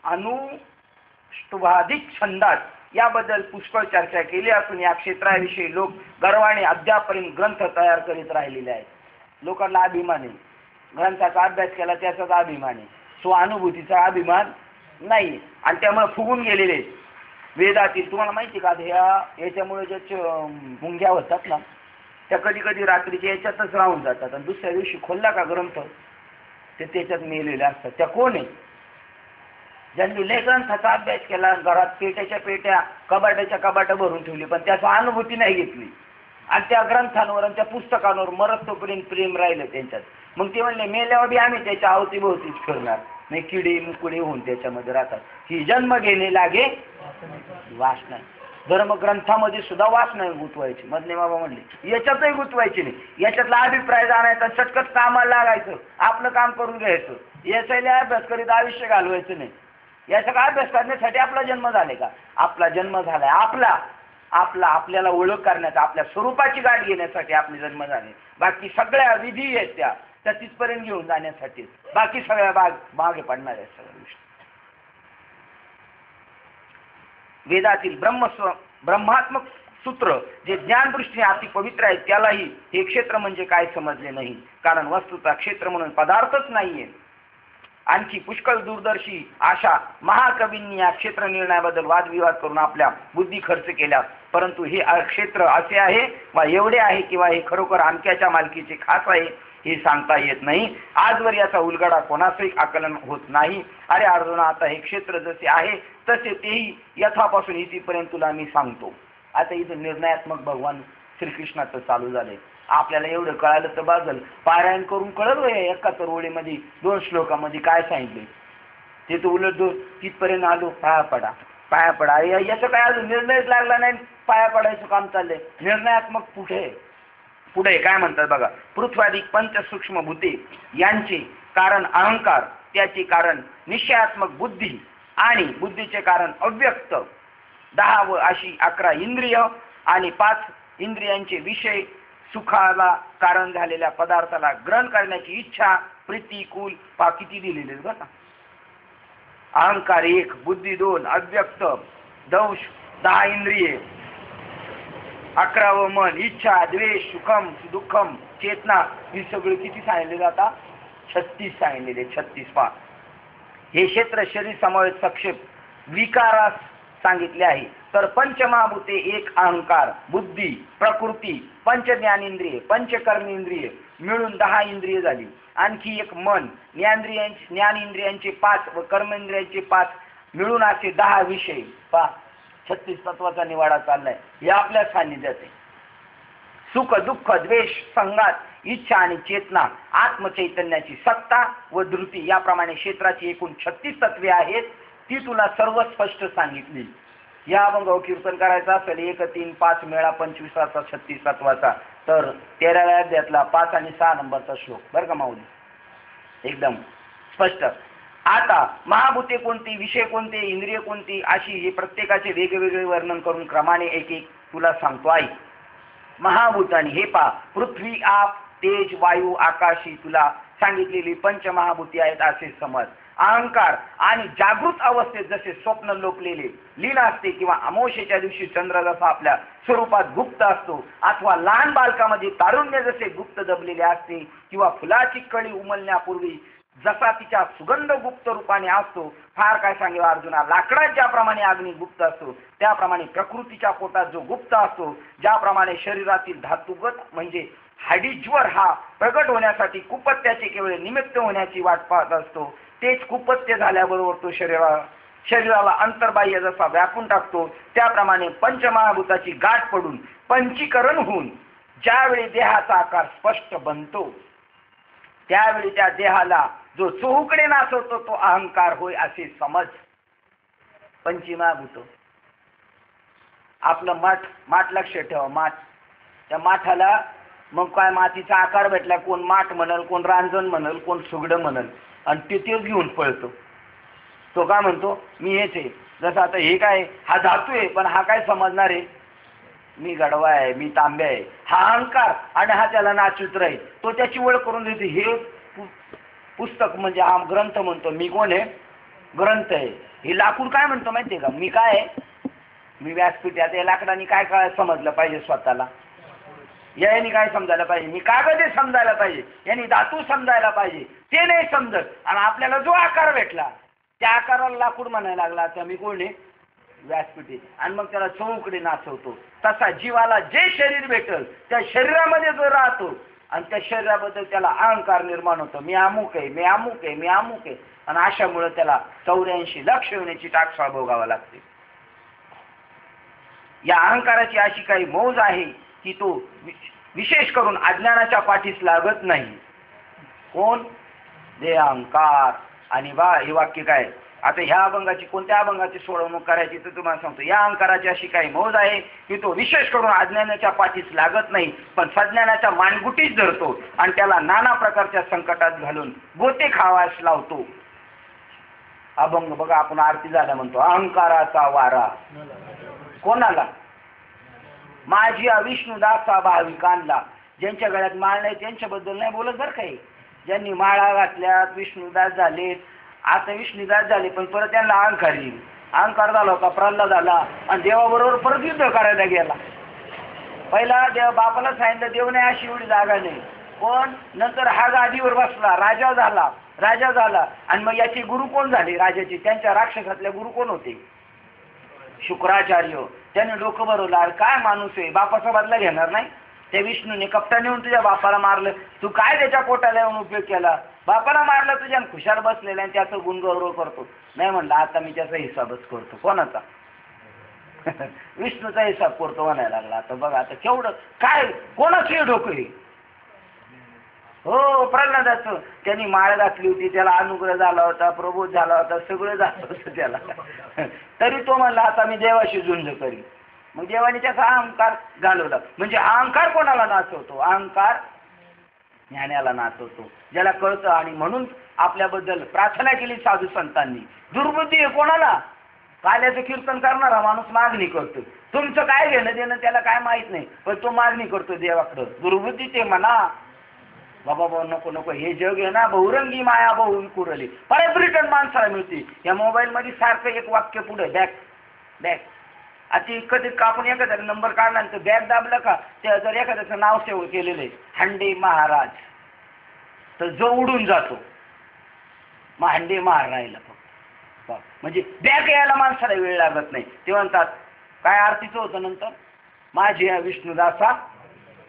अनुष्टुभाधिक छंदात याबद्दल पुष्कळ चर्चा केली असून या क्षेत्राविषयी लोक गर्वाने अद्यापर्यंत ग्रंथ तयार करीत राहिलेले आहेत. लोकांना अभिमान आहे, ग्रंथाचा अभ्यास केला त्याचा अभिमान आहे, स्वानुभूतीचा अभिमान नाही, आणि त्यामुळे फुगून गेलेले आहेत. वेदातील तुम्हाला माहिती का याच्यामुळे ज्या मुंग्या होतात ना त्या कधी कधी रात्रीच्या याच्यातच राहून जातात आणि दुसऱ्या दिवशी खोलला का ग्रंथ ते त्याच्यात मेलेले असतात. त्या कोण आहे? ज्यांनी लय ग्रंथाचा अभ्यास केला, घरात पेट्याच्या पेट्या कबाट्याच्या कबाटा भरून ठेवली पण त्याचा अनुभूती नाही घेतली आणि त्या ग्रंथांवर आणि त्या पुस्तकांवर मरतोपर्यंत प्रेम राहिलं त्यांच्यात. मग ते म्हणले मेल्यावर बी आम्ही त्याच्या अवतीभोवतीच फिरणार नाही, किडे मुकुडे होऊन त्याच्यामध्ये राहतात. ही जन्म घेणे लागे वासना. धर्मग्रंथामध्ये सुद्धा वासना गुंतवायची. मधले बाबा म्हणले याच्यातही गुंतवायची नाही, याच्यातला अभिप्राय जाणायचा, चटकट कामाला लागायचं, आपलं काम करून घ्यायचं, याचा अभ्यास करीत आयुष्य घालवायचं नाही. याचा काय अभ्यास करण्यासाठी आपला जन्म झाले का? आपला जन्म झालाय आपल्याला ओळख करण्याचा, आपल्या स्वरूपाची गाठ घेण्यासाठी आपले जन्म झाले. बाकी सगळ्या विधी आहेत त्या तिथपर्यंत घेऊन जाण्यासाठी, बाकी सगळ्या मागे पडणार आहेत सगळ्या गोष्टी. वेदातील ब्रह्मात्मक सूत्र जे ज्ञानदृष्टीने अति पवित्र आहे त्यालाही हे क्षेत्र म्हणजे काय समजले नाही, कारण वस्तुतः क्षेत्र म्हणून पदार्थच नाहीये. आणखी पुष्कळ दूरदर्शी अशा महाकवींनी या क्षेत्र निर्णयाबद्दल वादविवाद करून आपल्या बुद्धी खर्च केल्या, परंतु हे क्षेत्र असे आहे वा एवढे आहे किंवा हे खरोखर अमक्याच्या मालकीचे खास आहे हे सांगता येत नाही. आजवर याचा उलगडा कोणाचंही आकलन होत नाही. अरे अर्जुना, आता हे क्षेत्र जसे आहे तसे तेही यथापासून इथपर्यंत तुला मी सांगतो. आता इथं निर्णयात्मक भगवान श्रीकृष्णाचं चालू झालंय. आपल्याला एवढं कळालं तर बाजल पारायण करून कळलं एका ओळीमध्ये 2 श्लोकामध्ये काय सांगितले ते तर उलट तिथपर्यंत आलो. पाया पडा याचं काय अजून निर्णयच लागला नाही, पाया पडायचं काम चाललंय. निर्णयात्मक पुढे काय म्हणतात बघा. पृथ्वाधिक पंचसूक्ष्म भूते यांचे कारण अहंकार, त्याचे कारण निश्चयात्मक बुद्धी आणि बुद्धीचे कारण अव्यक्त 10 व अशी 11 इंद्रिय आणि 5 इंद्रियांचे विषय सुखाला कारण झालेल्या पदार्थाला ग्रहण करण्याची इच्छा, प्रीती, कुल किती दिलेले बघा. अहंकार 1, बुद्धी 2, अव्यक्त दंश 10 इंद्रिये, 11 व मन, इच्छा, द्वेष, सुखम दुःखम, चेतना, ही सगळी किती सांगितले जातात? 36 सांगितलेले. 36 पा हे क्षेत्र शरीर समवेत सक्षेप विकारास सांगितले आहे. तर पंचमहाभूते 1 अहंकार, बुद्धी, प्रकृती, पंच ज्ञानेंद्रिय, पंच कर्मेंद्रिय मिळून 10 इंद्रिय झाली. आणखी 1 मन, ज्ञानेंद्रियांचे 5 व कर्मेंद्रियांचे 5 मिळून असे 10 विषय. 36 तत्वाचा निवाडा चाललाय. हे आपल्या सान्निध्यात आहे. सुख दुःख द्वेष संघात इच्छा आणि चेतना, आत्मचैतन्याची सत्ता व धृती याप्रमाणे क्षेत्राची एकूण 36 तत्वे आहेत. ती तुला सर्व स्पष्ट सांगितली. या मग कीर्तन करायचं असेल 1, 3, 5 मेळा 25चा 36 तत्वाचा तर 13व्या अध्यायातला 5 आणि 6 नंबरचा श्लोक बरं का माऊली, एकदम स्पष्ट. आता महाभूते कोणती, विषय कोणते, इंद्रिय कोणती अशी हे प्रत्येकाचे वेगवेगळे वर्णन करून क्रमाने एक एक तुला सांगतो आहे. महाभूतानी हे पृथ्वी, आप, तेज, वायू, आकाशी तुला सांगितलेली पंचमहाभूती आहेत असे समज. अहंकार आणि जागृत अवस्थेत जसे स्वप्न लोकलेले लीन असते किंवा अमावस्येच्या दिवशी चंद्र जसा आपल्या स्वरूपात गुप्त असतो अथवा लहान बालकामध्ये तारुण्य जसे गुप्त दबलेले असते किंवा फुलाची कळी उमलण्यापूर्वी जसा तिच्या सुगंध गुप्त रूपाने असतो. फार काय सांगेल अर्जुना, लाकडात ज्याप्रमाणे अग्नी गुप्त असतो त्याप्रमाणे प्रकृतीच्या पोटात जो गुप्त असतो, ज्याप्रमाणे शरीरातील धातुगत म्हणजे हाडीज्वर हा प्रगट होण्यासाठी कुपत्याचे केवळ निमित्त होण्याची वाट पाहत असतो, तेच कुपत्य झाल्याबरोबर तो शरीराला अंतर्बाह्य जसा व्यापून टाकतो, त्याप्रमाणे पंचमहाभूताची गाठ पडून पंचीकरण होऊन ज्यावेळी देहाचा आकार स्पष्ट बनतो त्यावेळी त्या देहाला जो चोहूकडे नाचवतो तो अहंकार होय असे समज. पंचमहाभूत आपलं माठ लक्ष ठेवा. माठ, त्या माठाला मग काय मातीचा आकार भेटला, कोण माठ म्हणल, कोण रांजण म्हणल, कोण सुगडं म्हणल आणि तेच घेऊन पळतो. तो काय म्हणतो मी हेच आहे. जसं आता हे काय हा धातू आहे पण हा काय समजणार आहे, मी गडवा आहे, मी तांबे आहे. हा अहंकार आणि हा त्याला नाचूत राहील. तो त्याची ओळख करून देते. हे पुस्तक म्हणजे हा ग्रंथ म्हणतो, मी कोण आहे? ग्रंथ आहे. हे लाकूड काय म्हणतो माहितीये का? मी काय आहे? मी व्यासपीठ. आता या लाकडाने काय काय समजलं पाहिजे स्वतःला? याने काय समजायला पाहिजे? मी कागद आहे समजायला पाहिजे, यांनी धातू समजायला पाहिजे. ते नाही समजत. आणि आपल्याला जो आकार भेटला त्या आकाराला लाकूड म्हणायला लागला. आता मी कोण आहे? व्यासपीठ. आणि मग त्याला चौकडे नाचवतो. तसा जीवाला जे शरीर भेटल त्या शरीरामध्ये जो राहतो आणि त्या शरीराबद्दल त्याला अहंकार निर्माण होतो. मी अमुक आहे, मी अमुक आहे, मी अमुक आहे. आणि अशामुळे त्याला 84 लक्ष होण्याची टाकसाळ भोगावा लागते. या अहंकाराची अशी काही मौज आहे की तो विशेष करून अज्ञानाच्या पाठीस लागत नाही. कोण? दे अहंकार. आणि बा हे वाक्य काय? आता ह्या अभंगाची कोणत्या अभंगाची सोडवणूक करायची तर तुम्हाला सांगतो. या अहंकाराची अशी काही मौज आहे की तो विशेष करून अज्ञानाच्या पाठीस लागत नाही, पण सज्ञानाच्या मानगुटीच धरतो आणि त्याला नाना प्रकारच्या संकटात घालून गोते खावास लावतो. अभंग बघा, आपण आरती झाल्या म्हणतो, अहंकाराचा वारा कोणाला? माझी विष्णुदासा भाविकांना. ज्यांच्या गळ्यात माळ नाही त्यांच्याबद्दल नाही बोलत बरं काही. ज्यांनी माळा घातल्यात, विष्णुदास झालेत, आता विष्णुदास झाले पण परत त्यांना अहंकार येईल. अहंकार झाला होता, प्रल्हाद झाला आणि देवाबरोबर परत युद्ध करायला गेला. पहिला देव बापाला सांगितलं देव नाही अशी एवढी जागा नाही, पण नंतर हा गादीवर बसला, राजा झाला. आणि मग याचे गुरु कोण झाले? राजाचे त्यांच्या राक्षसातले गुरु कोण होते? शुक्राचार्य. त्याने डोकं भरवलं, काय माणूस आहे, बापाचा बदला घेणार नाही. त्या विष्णूने कपटाने येऊन तुझ्या बापाला मारलं, तू काय त्याच्या पोटाला येऊन उपयोग केला? बापाला मारलं तुझ्या, खुशाल बसलेला आणि त्याचं गुणगौरव करतो. नाही म्हणलं, आता मी त्याचा हिसाबच करतो. कोणाचा? विष्णूचा हिसाब करतो म्हणायला लागला. आता बघा, आता केवढं काय, कोणाचं डोकं आहे? हो, प्रल्हादाचं. त्यांनी माळ घातली होती, त्याला अनुग्रह झाला होता, प्रबोध झाला होता, सगळं झालं होतं त्याला. तरी तो म्हणला आता मी देवाशी झुंज करी. मग देवाने त्याचा अहंकार घालवला. म्हणजे अहंकार कोणाला नाचवतो? अहंकार ज्ञानाला नाचवतो, ज्याला कळतं. आणि म्हणून आपल्याबद्दल प्रार्थना केली साधू संतांनी. दुर्बुद्धी आहे कोणाला? काल्याचं कीर्तन करणारा माणूस मागणी करतो. तुमचं काय घेणं देणं त्याला काय माहित नाही, पण तो मागणी करतो देवाकडं. दुर्बुद्धी ते म्हणा बाबा भाऊ नको नको, हे जग आहे ना बहुरंगी माया बहु विखुरली. परत रिटर्न माणसाला मिळते. या मोबाईल मध्ये सारखं एक वाक्य पुढे बॅक. आता कधी आपण एखाद्या नंबर काढला तर बॅग दाबलं का त्या जर एखाद्याचं नाव सेव केलेलं आहे हांडे महाराज, तर जो उडून जातो मग हांडे महाराजला फक्त. म्हणजे बॅग यायला माणसाला वेळ लागत नाही. ते म्हणतात काय आरतीचं होतं नंतर, माझी या विष्णुदासा.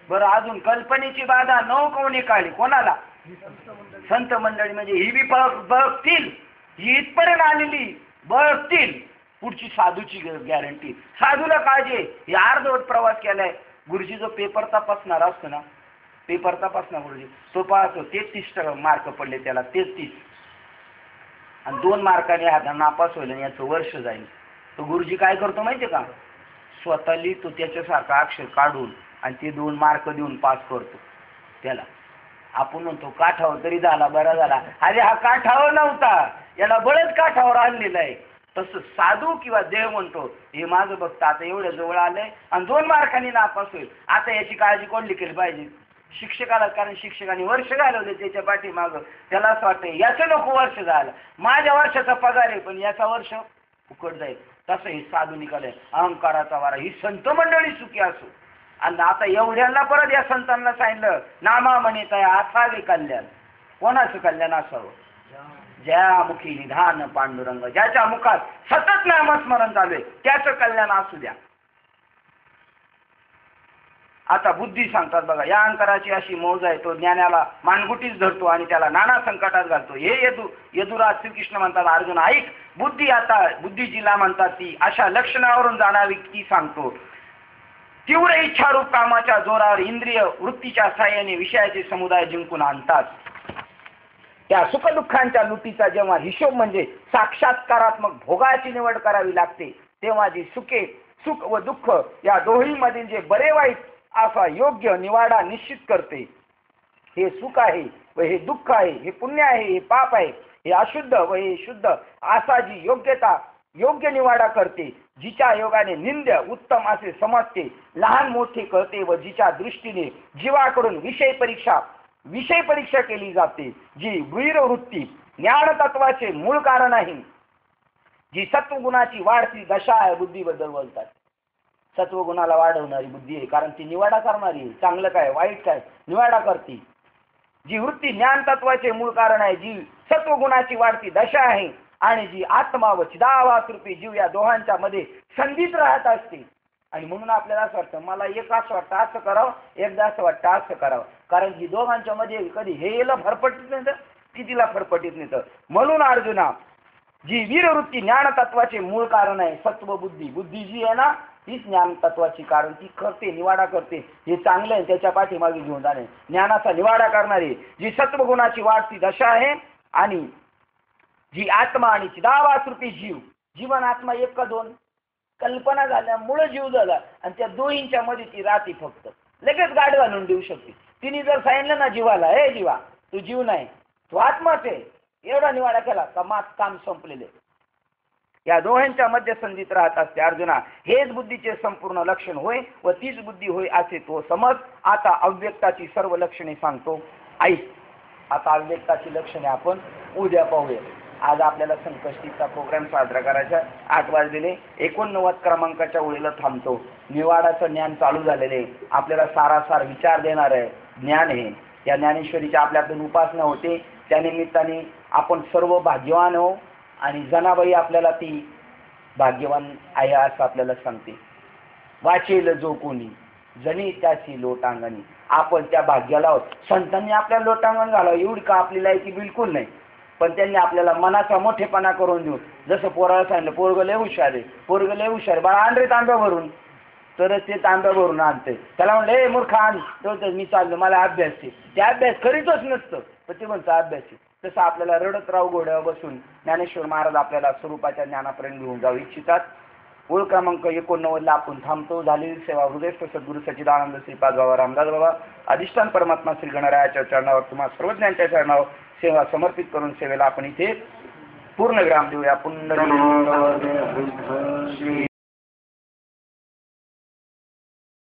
बरं, अजून कल्पनेची बाधा नऊ कोणी काढली कोणाला? संत मंडळी. म्हणजे ही बी बघतील, ही इथपर्यंत आलेली बघतील, पुढची साधूची गॅरंटी. साधूला काळजी, हे अर्धवट प्रवास केलाय. गुरुजी जो पेपर तपासणार असतो ना, पेपर तपासणार गुरुजी, तो पाहतो 33 मार्क पडले त्याला, 33 आणि 2 मार्काने हा नापास होईल आणि याचं वर्ष जाईल. तो गुरुजी काय करतो माहितीये का? स्वतः लिहितो त्याच्यासारखा अक्षर काढून आणि ते 2 मार्क देऊन पास करतो त्याला. आपण म्हणतो काठावर तरी झाला, बरा झाला. अरे हा काठावर नव्हता, याला बळच काठावर आणलेला आहे. तसं साधू किंवा देव म्हणतो हे माझं भक्त आता एवढ्या जवळ आलंय आणि 2 मार्कांनी नापास होईल. आता याची काळजी कोणली केली पाहिजे? शिक्षकाला. कारण शिक्षकाने वर्ष घालवले त्याच्या पाठीमागं. त्याला असं वाटतं याचं नको वर्ष झालं, माझ्या वर्षाचा पगार आहे पण याचा वर्ष फुकट जाईल. तसं हे साधू निघालंय, अहंकाराचा वारा. ही संत मंडळी सुखी असो. आणि आता एवढ्यांना परत या संतांना सांगितलं नामा म्हणेत आहे असावे कल्याण. कोणाचं कल्याण असावं? ज्या मुखी निधान पांडुरंग, ज्याच्या मुखात सतत नामस्मरण चालू आहे त्याचं कल्याण असू द्या. आता बुद्धी सांगतात बघा, या अहंकाराची अशी मौज आहे, तो ज्ञानाला मानगुटीच धरतो आणि त्याला नाना संकटात घालतो. हे यदुराज श्रीकृष्ण म्हणतात अर्जुन ऐक, बुद्धी आता बुद्धीजीला म्हणतात ती अशा लक्षणावरून जाणावी ती सांगतो. तीव्र इच्छारूप कामाच्या जोरावर इंद्रिय वृत्तीच्या साह्याने विषयाचे समुदाय जिंकून आणतात. त्या सुखदुःखांच्या लुटीचा जेव्हा हिशोब म्हणजे साक्षात्कारात्मक भोगाची निवड करावी लागते, तेव्हा जी सुख व दुःख या दोन्हीमधील जे बरे वाईट असा योग्य निवाडा निश्चित करते. हे सुख आहे व हे दुःख आहे, हे पुण्य आहे हे पाप आहे, हे अशुद्ध व हे शुद्ध असा जी योग्य निवाडा करते, जिच्या योगाने निंद्य उत्तम असे समजते, लहान मोठे कळते व जिच्या दृष्टीने जीवाकडून विषय परीक्षा विषय परीक्षा केली जाते, जी वीरवृत्ती ज्ञान तत्वाचे मूळ कारण आहे, जी सत्वगुणाची वाढती दशा आहे. बुद्धीबद्दल बोलतात, सत्वगुणाला वाढवणारी बुद्धी आहे, कारण ती निवाडा करणारी आहे. चांगलं काय वाईट काय निवाडा करते. जी वृत्ती ज्ञान तत्वाचे मूळ कारण आहे, जी सत्वगुणाची वाढती दशा आहे, आणि जी आत्मा व चिदाभास रूपी जीव या दोहांच्या मध्ये संधीत राहत असते. आणि म्हणून आपल्याला असं वाटतं, मला एक असं वाटतं असं करावं, एकदा असं वाटतं असं करावं, कारण की दोघांच्या मध्ये कधी हे याला फरफटीत नाही तर ती तिला फरफटीत नाही. तर म्हणून अर्जुना, जी वीरवृत्ती ज्ञान तत्वाचे मूळ कारण आहे, सत्व बुद्धी, बुद्धी जी आहे ना हीच ज्ञान तत्वाची कारण, ती करते निवाडा करते. हे चांगलं आहे त्याच्या पाठीमागे घेऊन जाणे, ज्ञानाचा निवाडा करणारी जी सत्वगुणाची वाढती दशा आहे, आणि जी आत्मा आणि चिदाभास रूपी जीव, जीवन आत्मा एक का दोन, कल्पना झाल्यामुळे जीव झाला, आणि त्या दोहींच्या मध्ये ती राहते. फक्त लगेच गाडी घालून देऊ शकते. तिने जर सांगितलं ना जीवाला, हे जीवा तू जीव नाही, तू आत्माच आहे, एवढा निवाडा केला का काम संपलेले. या दोहांच्या मध्य संधीत राहत असते. अर्जुना, हेच बुद्धीचे संपूर्ण लक्षण होय व तीच बुद्धी होय असे तो समज. आता अव्यक्ताची सर्व लक्षणे सांगतो, ऐक. आता अव्यक्ताची लक्षणे आपण उद्या पाहूया. आज आपल्याला संकष्टीचा प्रोग्राम साजरा करायचा. 8 वाजलेले 89 क्रमांकाच्या ओळीला थांबतो. निवाडाचं ज्ञान चालू झालेले, आपल्याला सारासार विचार देणार आहे ज्ञान हे. या ज्ञानेश्वरीची आपल्याकडून उपासना होते, त्या निमित्ताने आपण सर्व भाग्यवान हो. आणि जनाबाई आपल्याला ती भाग्यवान आहे असं आपल्याला सांगते. वाचेल जो कोणी जनी त्याची लोटांगणी, आपण त्या भाग्याला आहोत. संतांनी आपल्याला लोटांगण घालावं एवढी का आपली लायकी बिलकुल नाही, पण त्यांनी आपल्याला मनाचा मोठेपणा करून देऊ. जसं पोराला सांगितलं, पोरगं लय हुशार आहे, पोरगं लय हुशार, बाळा आण रे तांब्या भरून, तरच ते तांब्या भरून आणते. त्याला म्हणलं, हे मूर्खा आण, तर मी चाललो, मला अभ्यास आहे. ते अभ्यास करीतच नसतं, पण ते म्हणतं अभ्यास आहे. तसं आपल्याला रडत राहू घोड्यावर बसून ज्ञानेश्वर महाराज आपल्याला स्वरूपाच्या ज्ञानापर्यंत घेऊन जाऊ इच्छितात. ओळ क्रमांक 89 आपण थांबतो. झालेली सेवा हृदयस्थ सद्गुरू सच्चिदानंद श्रीपाद बाबा रामदास बाबा अधिष्ठान परमात्मा श्री गणरायाच्या चरणावर, तुम्हा सर्वज्ञांच्या चरणावर सेवा समर्पित करून सेवेला आपण इथे पूर्ण विराम देऊया. पुंडलिक श्री